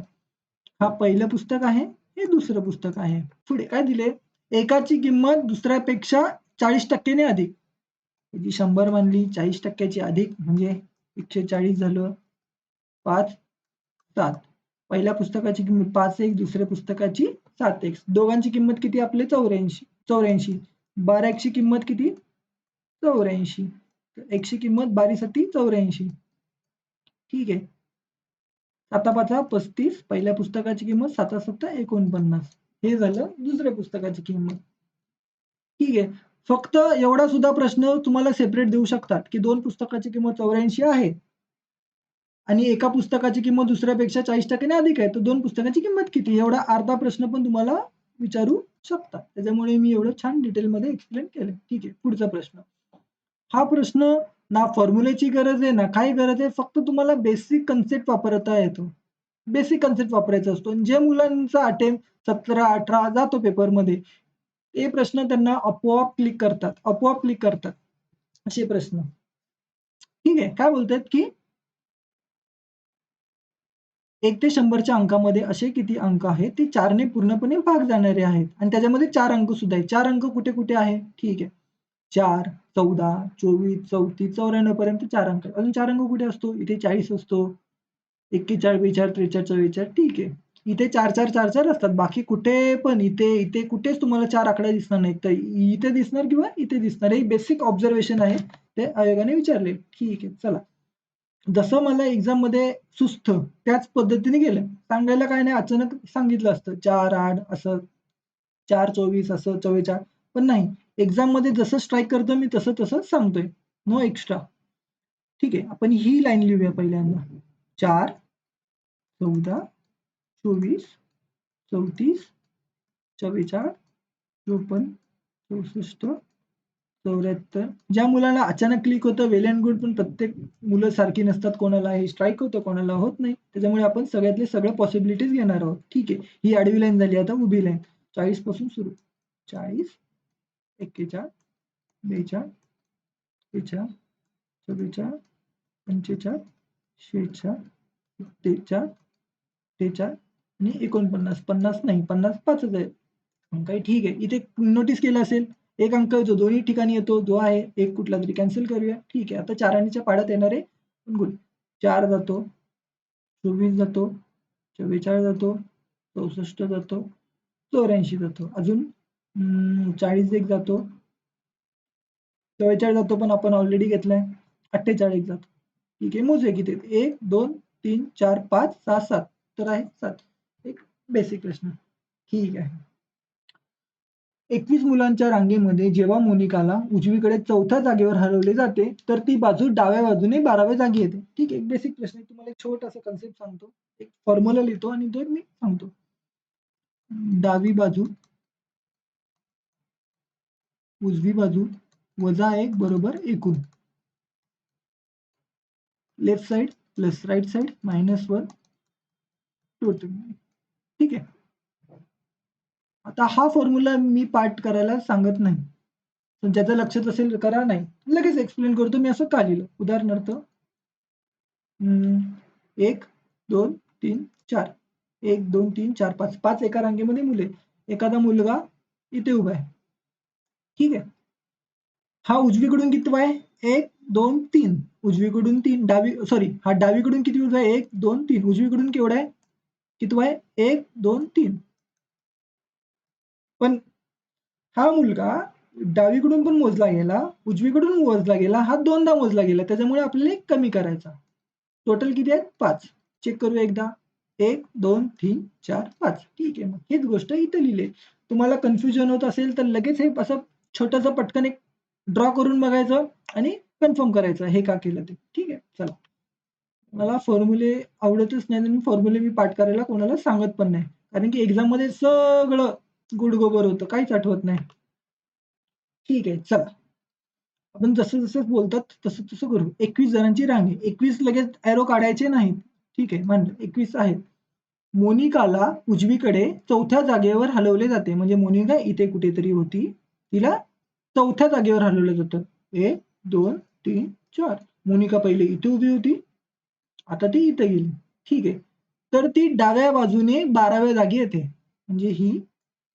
हा पहिलं पुस्तक आहे. हे दुसरं पुस्तक आहे. पुढे काय दिले? एकाची किंमत दुसऱ्यापेक्षा 40% ने अधिक. जी 100 मानली 40% अधिक म्हणजे 140 झालं. 5 7. पहिल्या पुस्तकाची किंमत 5x, दुसऱ्या पुस्तकाची 7x. दोघांची किंमत किती आपले 84. 12x ची किंमत किती? 84. x ची किंमत 12 साठी 84. ठीक आहे. 7 5 35. पहिल्या पुस्तकाची किंमत 7 7 49. हे झालं दुसऱ्या पुस्तकाची किंमत. ठीक आहे. फक्त एवढा सुद्धा प्रश्न तुम्हाला सेपरेट देऊ शकतात, की 2 पुस्तकाची किंमत 84 आहे आणि एका पुस्तकाची किंमत दुसऱ्यापेक्षा 40% ने अधिक आहे. तर 2 पुस्तकाची किंमत किती? एवढा अर्धा प्रश्न पण तुम्हाला विचारू शकतात. त्याच्यामुळे मी एवढं छान डिटेलमध्ये एक्सप्लेन केलं. ठीक आहे. पुढचा प्रश्न. हा प्रश्न ना फॉर्म्युल्याची गरज आहे, ना काही गरज आहे. फक्त तुम्हाला बेसिक कन्सेप्ट वापरता येतो. बेसिक कन्सेप्ट वापरायचा असतो. आणि जे मुलांचा अटेम्प्ट 17, 18 जातो पेपरमध्ये, ते प्रश्न त्यांना आपोआप क्लिक करतात. आपोआप क्लिक करतात. असे प्रश्न. ठीक आहे. काय बोलतायत, की 1 ते 100च्या अंकामध्ये असे किती अंक आहेत, ते 4 ने पूर्णपणे भाग जाणारे आहेत आणि त्याच्यामध्ये 4 अंक सुद्धा आहेत. 4 अंक कुठे-कुठे आहे? ठीक आहे. 4, 14, 24, 34, 94 पर्यंत 4 अंक. अजून 4 अंक कुठे असतो? इथे 40 असतो. 41, 42, 43, 44. ठीक आहे. इथे 4 असतात. बाकी कुठे पण इथे इथे कुठेच तुम्हाला 4 आकडे दिसणार नाहीत. तर इथे दिसणार किंवा इथे दिसणार. हे बेसिक ऑब्झर्वेशन आहे. ते आयोगाने विचारले. ठीक आहे, चला. जसं मला एक्झाममध्ये सुचतं त्याच पद्धतीने गेलं. सांगायला काय नाही, अचानक सांगितलं असतं 4, 8 असं, 4, 24 असं, 44. पण नाही, एक्झाममध्ये जसं स्ट्राईक करतो मी तसं सांगतोय. No extra. ठीक आहे. आपण ही लाईन लिहूया पहिल्यांदा. 4, 14, 24, 34, 44, 54, 64, 74. ज्या मुलाला अचानक क्लिक होतं वेल अँड गुड, पण प्रत्येक मुलं सारखी नसतात. कोणाला हे स्ट्राईक होतं, कोणाला होत नाही. त्याच्यामुळे आपण सगळ्यातले सगळ्या पॉसिबिलिटीज घेणार आहोत. ठीक आहे. ही आडवी लाईन झाली, आता उभी लाईन. 40 पासून सुरू. 40, 41, 42, 43, 44, 45, 46, 47, 48 आणि 49. 50 नाही, 50 5च आहे. काही ठीक आहे. इथे नोटीस केलं असेल, एक अंक जो दोन्ही ठिकाणी येतो, जो आहे एक कुठला तरी कॅन्सल करूया. ठीक आहे. आता 4 आणि च्या पाड्यात येणार आहे. गुड. 4 जातो, 24 जातो, 44 जातो, 64 जातो, 84 जातो. अजून 40 एक जातो, 44 जातो, पण आपण ऑलरेडी घेतलाय. 48 जातो. ठीक आहे. मोजूया किती आहेत. 1, 2, 3, 4, 5, 6, 7. तर आहे 7. एक बेसिक प्रश्न. ठीक आहे. 21 मुलांच्या रांगेमध्ये जेव्हा मोनिकाला उजवीकडे 4थ्या जागेवर हलवले जाते, तर ती बाजू डाव्या बाजूने 12व्या जागी येते. ठीक आहे. एक बेसिक प्रश्न आहे. तुम्हाला एक छोटासा कन्सेप्ट सांगतो. एक फॉर्म्युला लिहितो आणि तो मी सांगतो. डावी बाजू उजवी बाजू वजा 1 बरोबर एकूण. Left side plus right side -1 total. ठीक आहे. आता हा फॉर्म्युला मी पाठ करायला सांगत नाही. पण ज्याचं लक्षात असेल करा, नाही लगेच एक्सप्लेन करतो मी असं का लिहिलं. उदाहरणार्थ 1, 2, 3, 4. 1, 2, 3, 4, 5. 5 एका रांगेमध्ये मुले. एखादा मुलगा इथे उभा आहे. ठीक आहे. हा उजवीकडून कितवा आहे? 1, 2, 3. उजवीकडून 3. हा डावीकडून किती उभा आहे? 1, 2, 3. उजवीकडून केवढा आहे? कितवा आहे? 1, 2, 3. पण हा मुलगा डावीकडून पण मोजला गेला, उजवीकडून मोजला गेला, हा दोनदा मोजला गेला. त्याच्यामुळे आपल्याला एक कमी करायचा. टोटल किती आहेत? 5. चेक करूया एकदा. 1, 2, 3, 4, 5. ठीक आहे. मग हीच गोष्ट इथे लिहिली. तुम्हाला कन्फ्युजन होत असेल तर लगेच हे असं छोटंसं पटकन एक ड्रॉ करून बघायचं आणि कन्फर्म करायचं हे का केलं ते. ठीक आहे. चला. मला फॉर्म्युले आवडतच नाही आणि फॉर्म्युले मी पाठ करायला कोणाला सांगत पण नाही. कारण की एक्झाममध्ये सगळं गुडगोबर होतं. काहीच आठवत नाही. ठीक आहे. चला. आपण जसं बोलतात तसं करू. 21 जणांची रांग आहे. 21 लगेच एरो काढायचे नाहीत. ठीक आहे. मानलं 21 आहेत. मोनिकाला उजवीकडे 4थ्या जागेवर हलवले जाते. म्हणजे मोनिका इथे कुठेतरी होती. तिला 4थ्या जागेवर हलवलं जातं. 1, 2, 3, 4. मोनिका पहिले इथे उभी होती. आता ती इथे गेली. ठीक आहे. तर ती डाव्या बाजूने 12व्या जागी येते. म्हणजे ही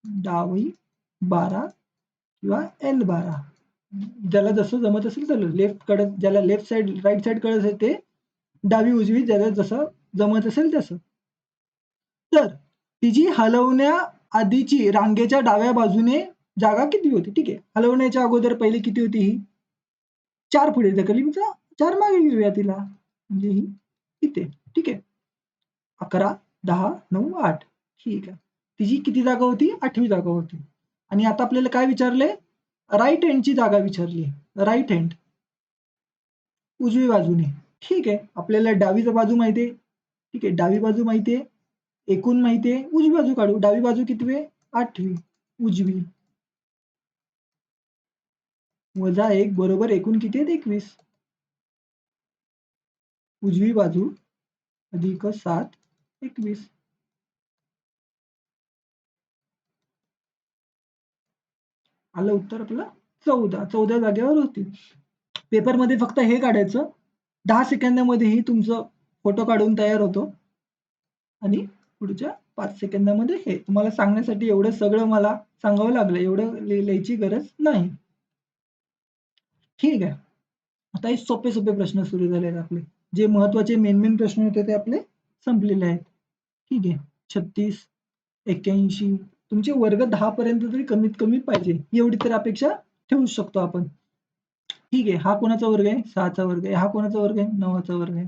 डावी 12 किंवा L12. ज्याला जसं जमत असेल तर लेफ्ट कडे, ज्याला लेफ्ट साइड राइट साइड कळत असेल ते डावी उजवी ज्याला जसं जमत असेल तसं. तर तिची हलवण्या आधीची रांगेच्या डाव्या बाजूने जागा किती होती? ठीक आहे. हलवण्याच्या अगोदर पहिले किती होती ही? 4 पुढे ढकलली, 4 मागे घेऊया तिला. म्हणजे ही इथे. ठीक आहे. 11, 10, 9, 8. ठीक आहे. तिची किती जागा होती? 8वी जागा होती. आणि आता आपल्याला काय विचारलंय? राइट हँडची जागा विचारली. राइट हँड उजवी बाजूने. ठीक आहे. आपल्याला डावी बाजू माहिती आहे. ठीक आहे. डावी बाजू माहिती आहे. एकूण माहिती आहे. उजवी बाजू काढू. डावी बाजू कितवी आहे? 8वी. उजवी. वजा 1 बरोबर एकूण किती आहेत? 21. उजवी बाजू अधिक 7, 21. आलं उत्तर आपलं 14. 14 जागेवर होती. पेपरमध्ये फक्त हे काढायचं. 10 सेकंदामध्येही तुमचं फोटो काढून तयार होतो. आणि पुढच्या 5 सेकंदामध्ये हे. तुम्हाला सांगण्यासाठी एवढं सगळं मला सांगावं लागलं. एवढं लिहायची गरज नाही. ठीक आहे. आता हे सोपे प्रश्न सुरू झाले आहेत आपले. जे महत्त्वाचे मेन प्रश्न होते ते आपले संपलेले आहेत. ठीक आहे. 36, 81. तुमचे वर्ग 10 पर्यंत तरी कमीत कमी पाहिजे, एवढी तर अपेक्षा ठेवू शकतो आपण. ठीक आहे, हा कोणाचा वर्ग आहे? 6चा वर्ग आहे. हा कोणाचा वर्ग आहे? 9चा वर्ग आहे.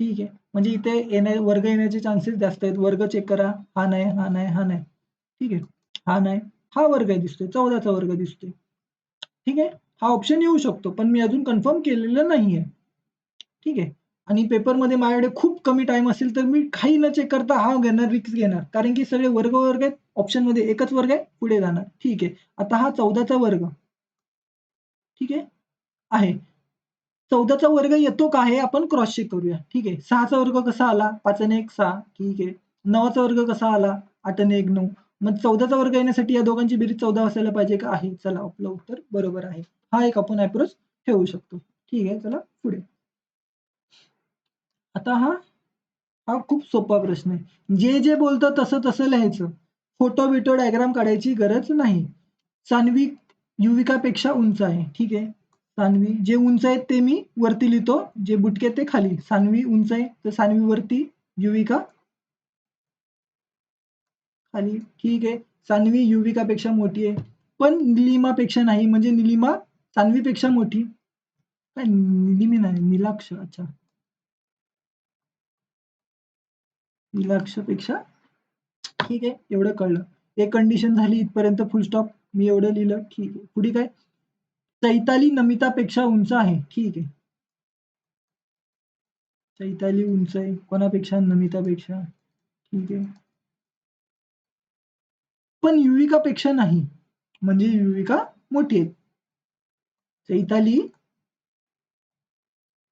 ठीक आहे, म्हणजे इथे वर्ग येण्याचे चान्सेस जास्त आहेत. वर्ग चेक करा, हा नाही, हा नाही, हा नाही. ठीक आहे, हा नाही, हा वर्ग आहे दिसतोय, 14चा वर्ग दिसतोय. ठीक आहे, हा ऑप्शन येऊ शकतो, पण मी अजून कन्फर्म केलेलं नाहीये. ठीक आहे, आणि पेपरमध्ये माझ्याकडे खूप कमी टाइम असेल तर मी काही न चेक करता हा घेणार, रिस्क घेणार, कारण की सगळे वर्ग वर्ग आहेत. ऑप्शनमध्ये एकच वर्ग आहे, पुढे जाणार. ठीक आहे, आता हा 14चा वर्ग ठीक आहे. 14चा वर्ग येतो का हे आपण क्रॉस चेक करूया. ठीक आहे, 6चा वर्ग कसा आला? 5 आणि 1 6. ठीक आहे, 9चा वर्ग कसा आला? 8 आणि 1 9. मग 14चा वर्ग येण्यासाठी या दोघांची बेरीज 14 असायला पाहिजे का? आहे. चला, आपलं उत्तर बरोबर आहे. हा एक आपण अप्रोच ठेवू शकतो. ठीक आहे, चला पुढे. आता हा खूप सोपा प्रश्न आहे. जे बोलतं तसं तसं लिहायचं. फोटो बिटो डायग्राम काढायची गरज नाही. सान्वी युविकापेक्षा उंच आहे. ठीक आहे, सान्वी जे उंच आहेत ते मी वरती लिहितो, जे बुटके ते खाली. सान्वी उंच आहे तर सान्वी वरती, युविका खाली. ठीक आहे, सान्वी युविकापेक्षा मोठी आहे, पण निलिमापेक्षा नाही, म्हणजे निलिमा सान्वीपेक्षा मोठी. काय निलिमी नाही, नीलाक्ष. अच्छा, नीलाक्षपेक्षा. ठीक आहे, एवढं कळलं. एक कंडिशन झाली इथपर्यंत, फुल स्टॉप. मी एवढं लिहिलं. ठीक आहे, पुढे काय? चैताली नमितापेक्षा उंच आहे. ठीक आहे, चैताली उंच आहे कोणापेक्षा? नमितापेक्षा. ठीक आहे, पण युविकापेक्षा नाही, म्हणजे युविका मोठी आहे. चैताली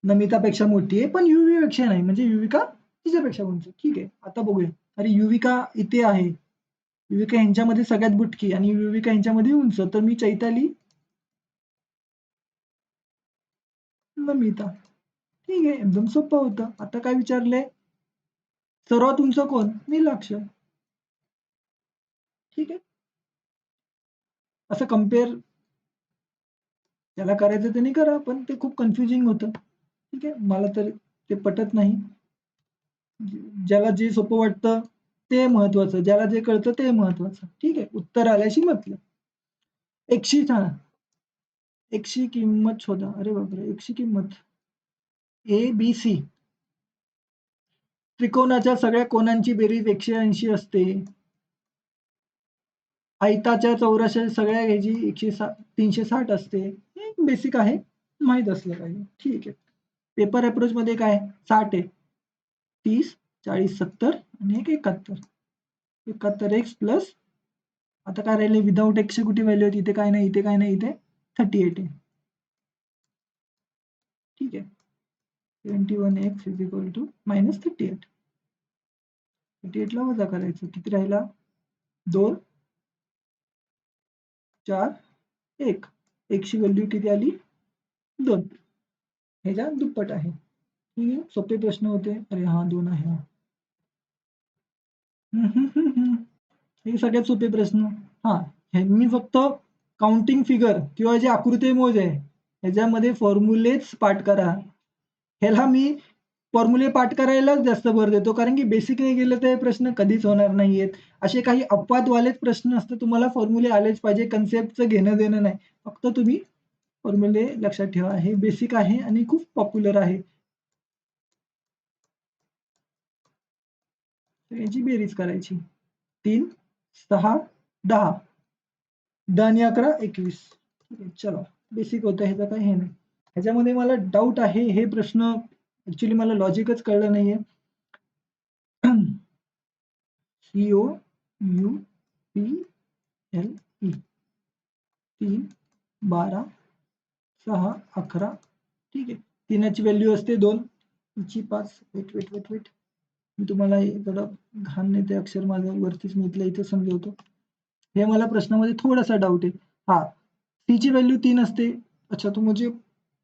नमितापेक्षा मोठी आहे, पण युवीपेक्षा नाही, म्हणजे युविका तिच्यापेक्षा उंच. ठीक आहे, आता बघूया. अरे युविका इथे आहे, युविका यांच्यामध्ये सगळ्यात बुटकी आणि युविका यांच्यामध्ये उंच, तर मी चैताली नमिता. ठीक आहे, एकदम सोपं होतं. आता काय विचारलंय? सर्वात उंच कोण? नीलाक्ष. ठीक आहे, असं कम्पेअर ज्याला करायचं त्यांनी करा, पण ते खूप कन्फ्युजिंग होतं. ठीक आहे, मला तर ते पटत नाही. ज्याला जे सोपं वाटतं ते महत्वाचं, ज्याला जे कळतं ते महत्वाचं. ठीक आहे, उत्तर आल्याशी मतलब. एकशी एकशी किंमत शोधा. अरे बापरे, एकशी किंमत ए बी सी. त्रिकोणाच्या सगळ्या कोणांची बेरीज 180 असते. आयताच्या चौरसच्या सगळ्या ह्याची 360 असते. हे बेसिक आहे, माहीत असलं पाहिजे. ठीक आहे, पेपर अप्रोच मध्ये काय 60 आहे, 30 40 70 आणि एक 71. 71 एक्स प्लस, आता काय राहिले? विदाऊट एक्सची कुठे व्हॅल्यू होती? इथे काय नाही, इथे काय नाही, इथे 38 आहे. ठीक आहे, 21x इज इक्वल टू -38. 38 ला वजा करायचं, किती राहिला? 2 4 1. एक्सची व्हॅल्यू किती आली? 2. ह्याच्या दुप्पट आहे. ठीक आहे, सोपे प्रश्न होते. अरे हा 2 आहे हा. हे सगळ्यात सोपे प्रश्न. हा, हे मी फक्त काउंटिंग फिगर किंवा जे आकृती आहे ह्याच्यामध्ये फॉर्म्युलेच पाठ करा. ह्याला मी फॉर्म्युले पाठ करायलाच जास्त भर देतो, कारण की बेसिक नाही गेलं तर हे प्रश्न कधीच होणार नाहीयेत. असे काही अपवादवालेच प्रश्न असतात, तुम्हाला फॉर्म्युले आलेच पाहिजे, कन्सेप्टचं घेणं देणं नाही. फक्त तुम्ही फॉर्म्युले लक्षात ठेवा. हे बेसिक आहे आणि खूप पॉप्युलर आहे. तर याची बेरीज करायची. 3 6 10. 10 आणि 11 21. ठीक आहे, चलो बेसिक होतं, ह्याचं काही हे नाही. ह्याच्यामध्ये मला डाऊट आहे, हे प्रश्न ऍक्च्युली मला लॉजिकच कळलं नाहीये. CO U P L E 3 12 6 11. ठीक आहे, 3ची व्हॅल्यू असते 2, हिची 5. वेट वेट वेट वेट, मी तुम्हाला थोडं घाण नाही ते अक्षर माझं वरतीच मी इथं समजवतो. हे मला प्रश्नामध्ये थोडासा डाऊट आहे. हा, सी ची व्हॅल्यू 3 असते. अच्छा, तो म्हणजे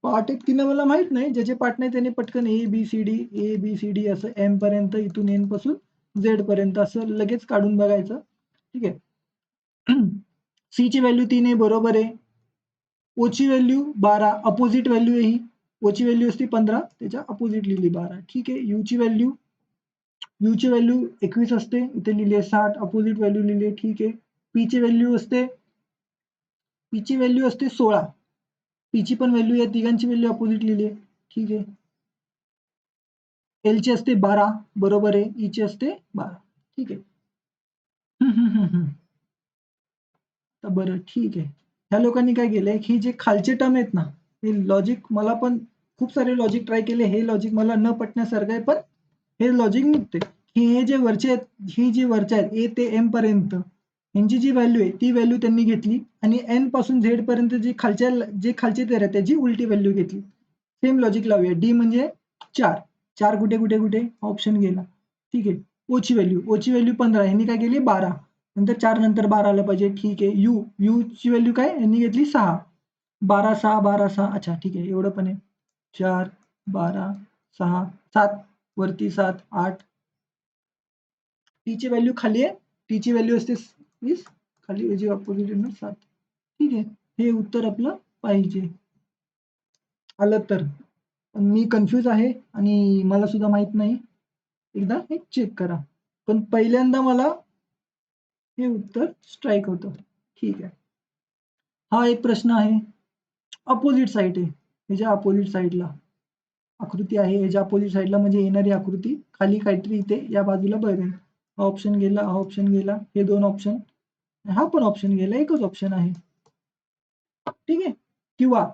पार्ट आहेत की नाही मला माहित नाही. ज्याचे पार्ट नाही त्याने पटकन ए बी सी डी असं एम पर्यंत, इथून एन पासून झेड पर्यंत असं लगेच काढून बघायचं. ठीक आहे, सी ची व्हॅल्यू 3 आहे, बरोबर आहे. ओ ची व्हॅल्यू 12, अपोजिट व्हॅल्यू आहे ही. ओ ची व्हॅल्यू असते 15, त्याच्या अपोजिट लिहिली 12. ठीक आहे, यू ची व्हॅल्यू U ची व्हॅल्यू 21 असते, इथे लिहिले 60, अपोजिट व्हॅल्यू लिहिले, ठीक आहे. P ची व्हॅल्यू असते 16. P ची पण व्हॅल्यू या तिघांची व्हॅल्यू अपोजिट लिहिली, ठीक आहे. L ची असते 12, बरोबर आहे. E ची असते 12, ठीक आहे. तर बरं, ठीक आहे. ह्या लोकांनी काय केलंय की जे खालचे टर्म आहेत ना, हे लॉजिक मला पण खूप सारे लॉजिक ट्राय केले, हे लॉजिक मला न पटण्यासारखं आहे, पण हे लॉजिक निघते की हे जे वरचे आहेत, ही जी वरचे आहेत A ते M पर्यंत यांची जी व्हॅल्यू आहे ती व्हॅल्यू त्यांनी घेतली आणि N पासून Z पर्यंत जे खालचे तेर आहे त्याची उलटी व्हॅल्यू घेतली. सेम लॉजिक लावूया. D म्हणजे 4. 4 कुठे ऑप्शन गेला, ठीक आहे. O ची व्हॅल्यू 15, यांनी काय केली 12, नंतर 4 नंतर 12 आलं पाहिजे, ठीक आहे. U ची व्हॅल्यू काय यांनी घेतली 6, 12 6 12 6, अच्छा ठीक आहे, एवढं पण आहे. 4 12 6 7, वरती 7 8. T ची व्हॅल्यू खाली आहे, T ची व्हॅल्यू असते 20, खाली जे अपोजिट 7, ठीक आहे. हे उत्तर आपलं पाहिजे. आलं तर. मी कन्फ्यूज आहे आणि मला सुद्धा माहित नाही, एकदा हे चेक करा. पण पहिल्यांदा मला हे उत्तर स्ट्राईक होतं, ठीक आहे. हा एक प्रश्न आहे, अपोजिट साईड आहे, ह्याच्या अपोजिट साईडला आकृती आहे, ह्याच्या अपोजिट साईडला म्हणजे येणारी आकृती खाली काहीतरी इथे या बाजूला बघेल. हा ऑप्शन गेला, हा ऑप्शन गेला, हे 2 ऑप्शन, हा पण ऑप्शन गेला, एकच ऑप्शन आहे, ठीक आहे. किंवा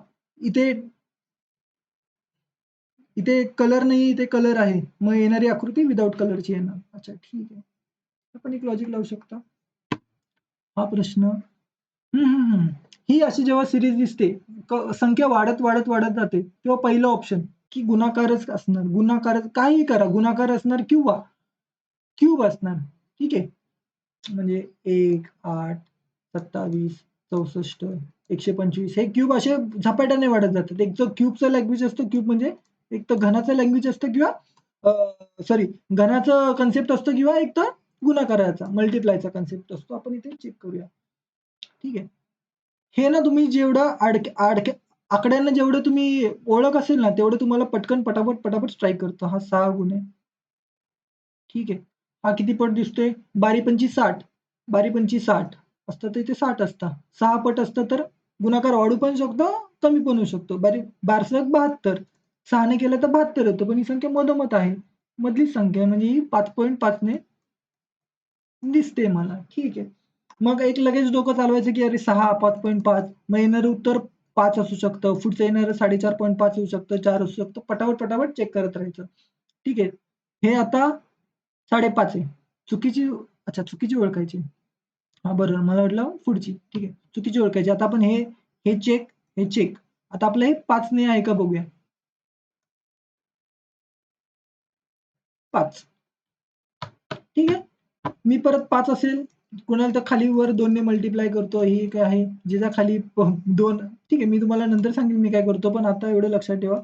इथे कलर नाही, इथे कलर आहे, मग येणारी आकृती विदाऊट कलरची येणार. अच्छा ठीक आहे, आपण एक लॉजिक लावू शकता. हा प्रश्न ही अशी जेव्हा सिरीज दिसते, संख्या वाढत वाढत वाढत जाते, तेव्हा पहिलं ऑप्शन की गुणाकारच असणार, गुणाकारच काहीही करा, गुणाकार असणार किंवा क्यूब असणार, ठीक आहे. म्हणजे 1 8 27 64 125 हे क्यूब असे झपाट्याने वाढत जातात. एक तर क्यूबचा लँग्वेज असतो, क्यूब म्हणजे एक तर घनाचा लँग्वेज असतं किंवा सॉरी घनाचं कन्सेप्ट असतं किंवा एक तर गुणाकाराचा मल्टिप्लायचा कन्सेप्ट असतो. आपण इथे चेक करूया, ठीक आहे. हे ना तुम्ही जेवढं आकड्यांना जेवढं तुम्ही ओळख असेल ना, तेवढं तुम्हाला पटकन पटापट स्ट्राईक करतो. हा 6 गुणे, ठीक आहे. हा किती पट दिसतोय? बारी पंची 60, बारी पंची 60 असतं तर इथे 60 असतं. 6 पट असतं तर गुणाकार वाढू पण शकतो, कमी पण होऊ शकतो. बारसक 72, 6 ने केलं तर 72 होतं, पण ही संख्या मधोमध आहे. मधलीच संख्या आहे, म्हणजे ही 5.5 ने दिसते मला, ठीक आहे. मग एक लगेच डोकं चालवायचं की अरे 6 5.5, मग येणारं उत्तर 5 असू शकतं, पुढचं येणारं 4.5.5 होऊ शकतं, 4 असू शकतं. पटापट चेक करत राहायचं, ठीक आहे. हे आता 5.5 आहे. चुकीची ओळखायची. हां, बरोबर. मला वाटलं पुढची, ठीक आहे. चुकीची ओळखायची. आता आपण हे चेक. आता आपलं हे 5 ने आहे का बघूया. 5, ठीक आहे. मी परत 5 असेल, कुणाला तर खाली वर 2 ने मल्टिप्लाय करतो. ही काय आहे, जिचा खाली 2, ठीक आहे. मी तुम्हाला नंतर सांगेन मी काय करतो, पण आता एवढं लक्षात ठेवा.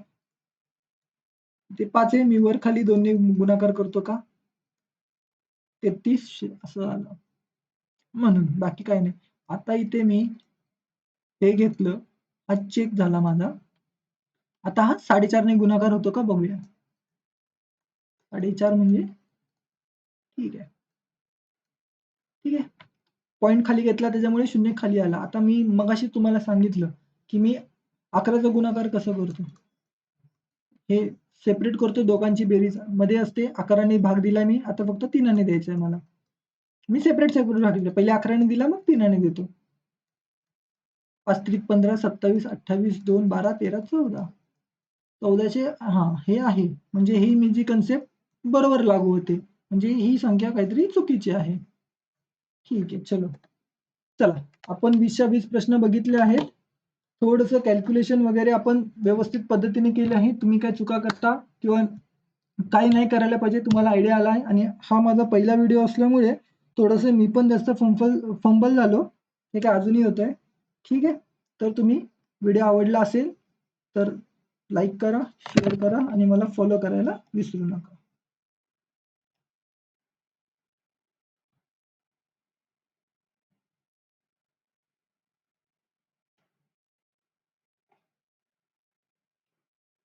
ते 5 आहे, मी वर खाली 2 ने गुणाकार करतो का? 33 असं आलं. म्हणून बाकी काही नाही. आता इथे मी हे घेतलं, हा चेक झाला माझा. आता हा 4.5 ने गुणाकार होतो का बघूया. 4.5 म्हणजे ठीक आहे. ठीक आहे. पॉइंट खाली घेतला त्याच्यामुळे 0 खाली आला. आता मी मगाशी तुम्हाला सांगितलं, की मी 11चा गुणाकार कसं करतो. हे सेपरेट करतो, दोघांची बेरीज मध्ये असते. 11 ने भाग दिला मी, आता फक्त 3 ने द्यायचं आहे मला. मी सेपरेट भाग दिला. पहिले 11 ने दिला, मग 3 ने देतो. 5 त्रिक 15, 27, 28, 2, 12, 13, 14. 14चे हे आहे. म्हणजे ही मी जी कन्सेप्ट बरोबर लागू होते. म्हणजे ही संख्या काहीतरी चुकीची आहे. ठीक आहे, चला आपण 20च्या 20 प्रश्न बघितले आहेत. थोडंसं कॅल्क्युलेशन वगैरे आपण व्यवस्थित पद्धतीने केले आहे. तुम्ही काय चुका करता किंवा काही नाही करायला पाहिजे, तुम्हाला आयडिया आला आहे आणि हा माझा पहिला व्हिडिओ असल्यामुळे थोडंसं मी पण जास्त फंबल झालो. हे काय अजूनही होतंय. ठीक आहे. तर तुम्ही व्हिडिओ आवडला असेल तर लाईक करा, शेअर करा आणि मला फॉलो करायला विसरू नका.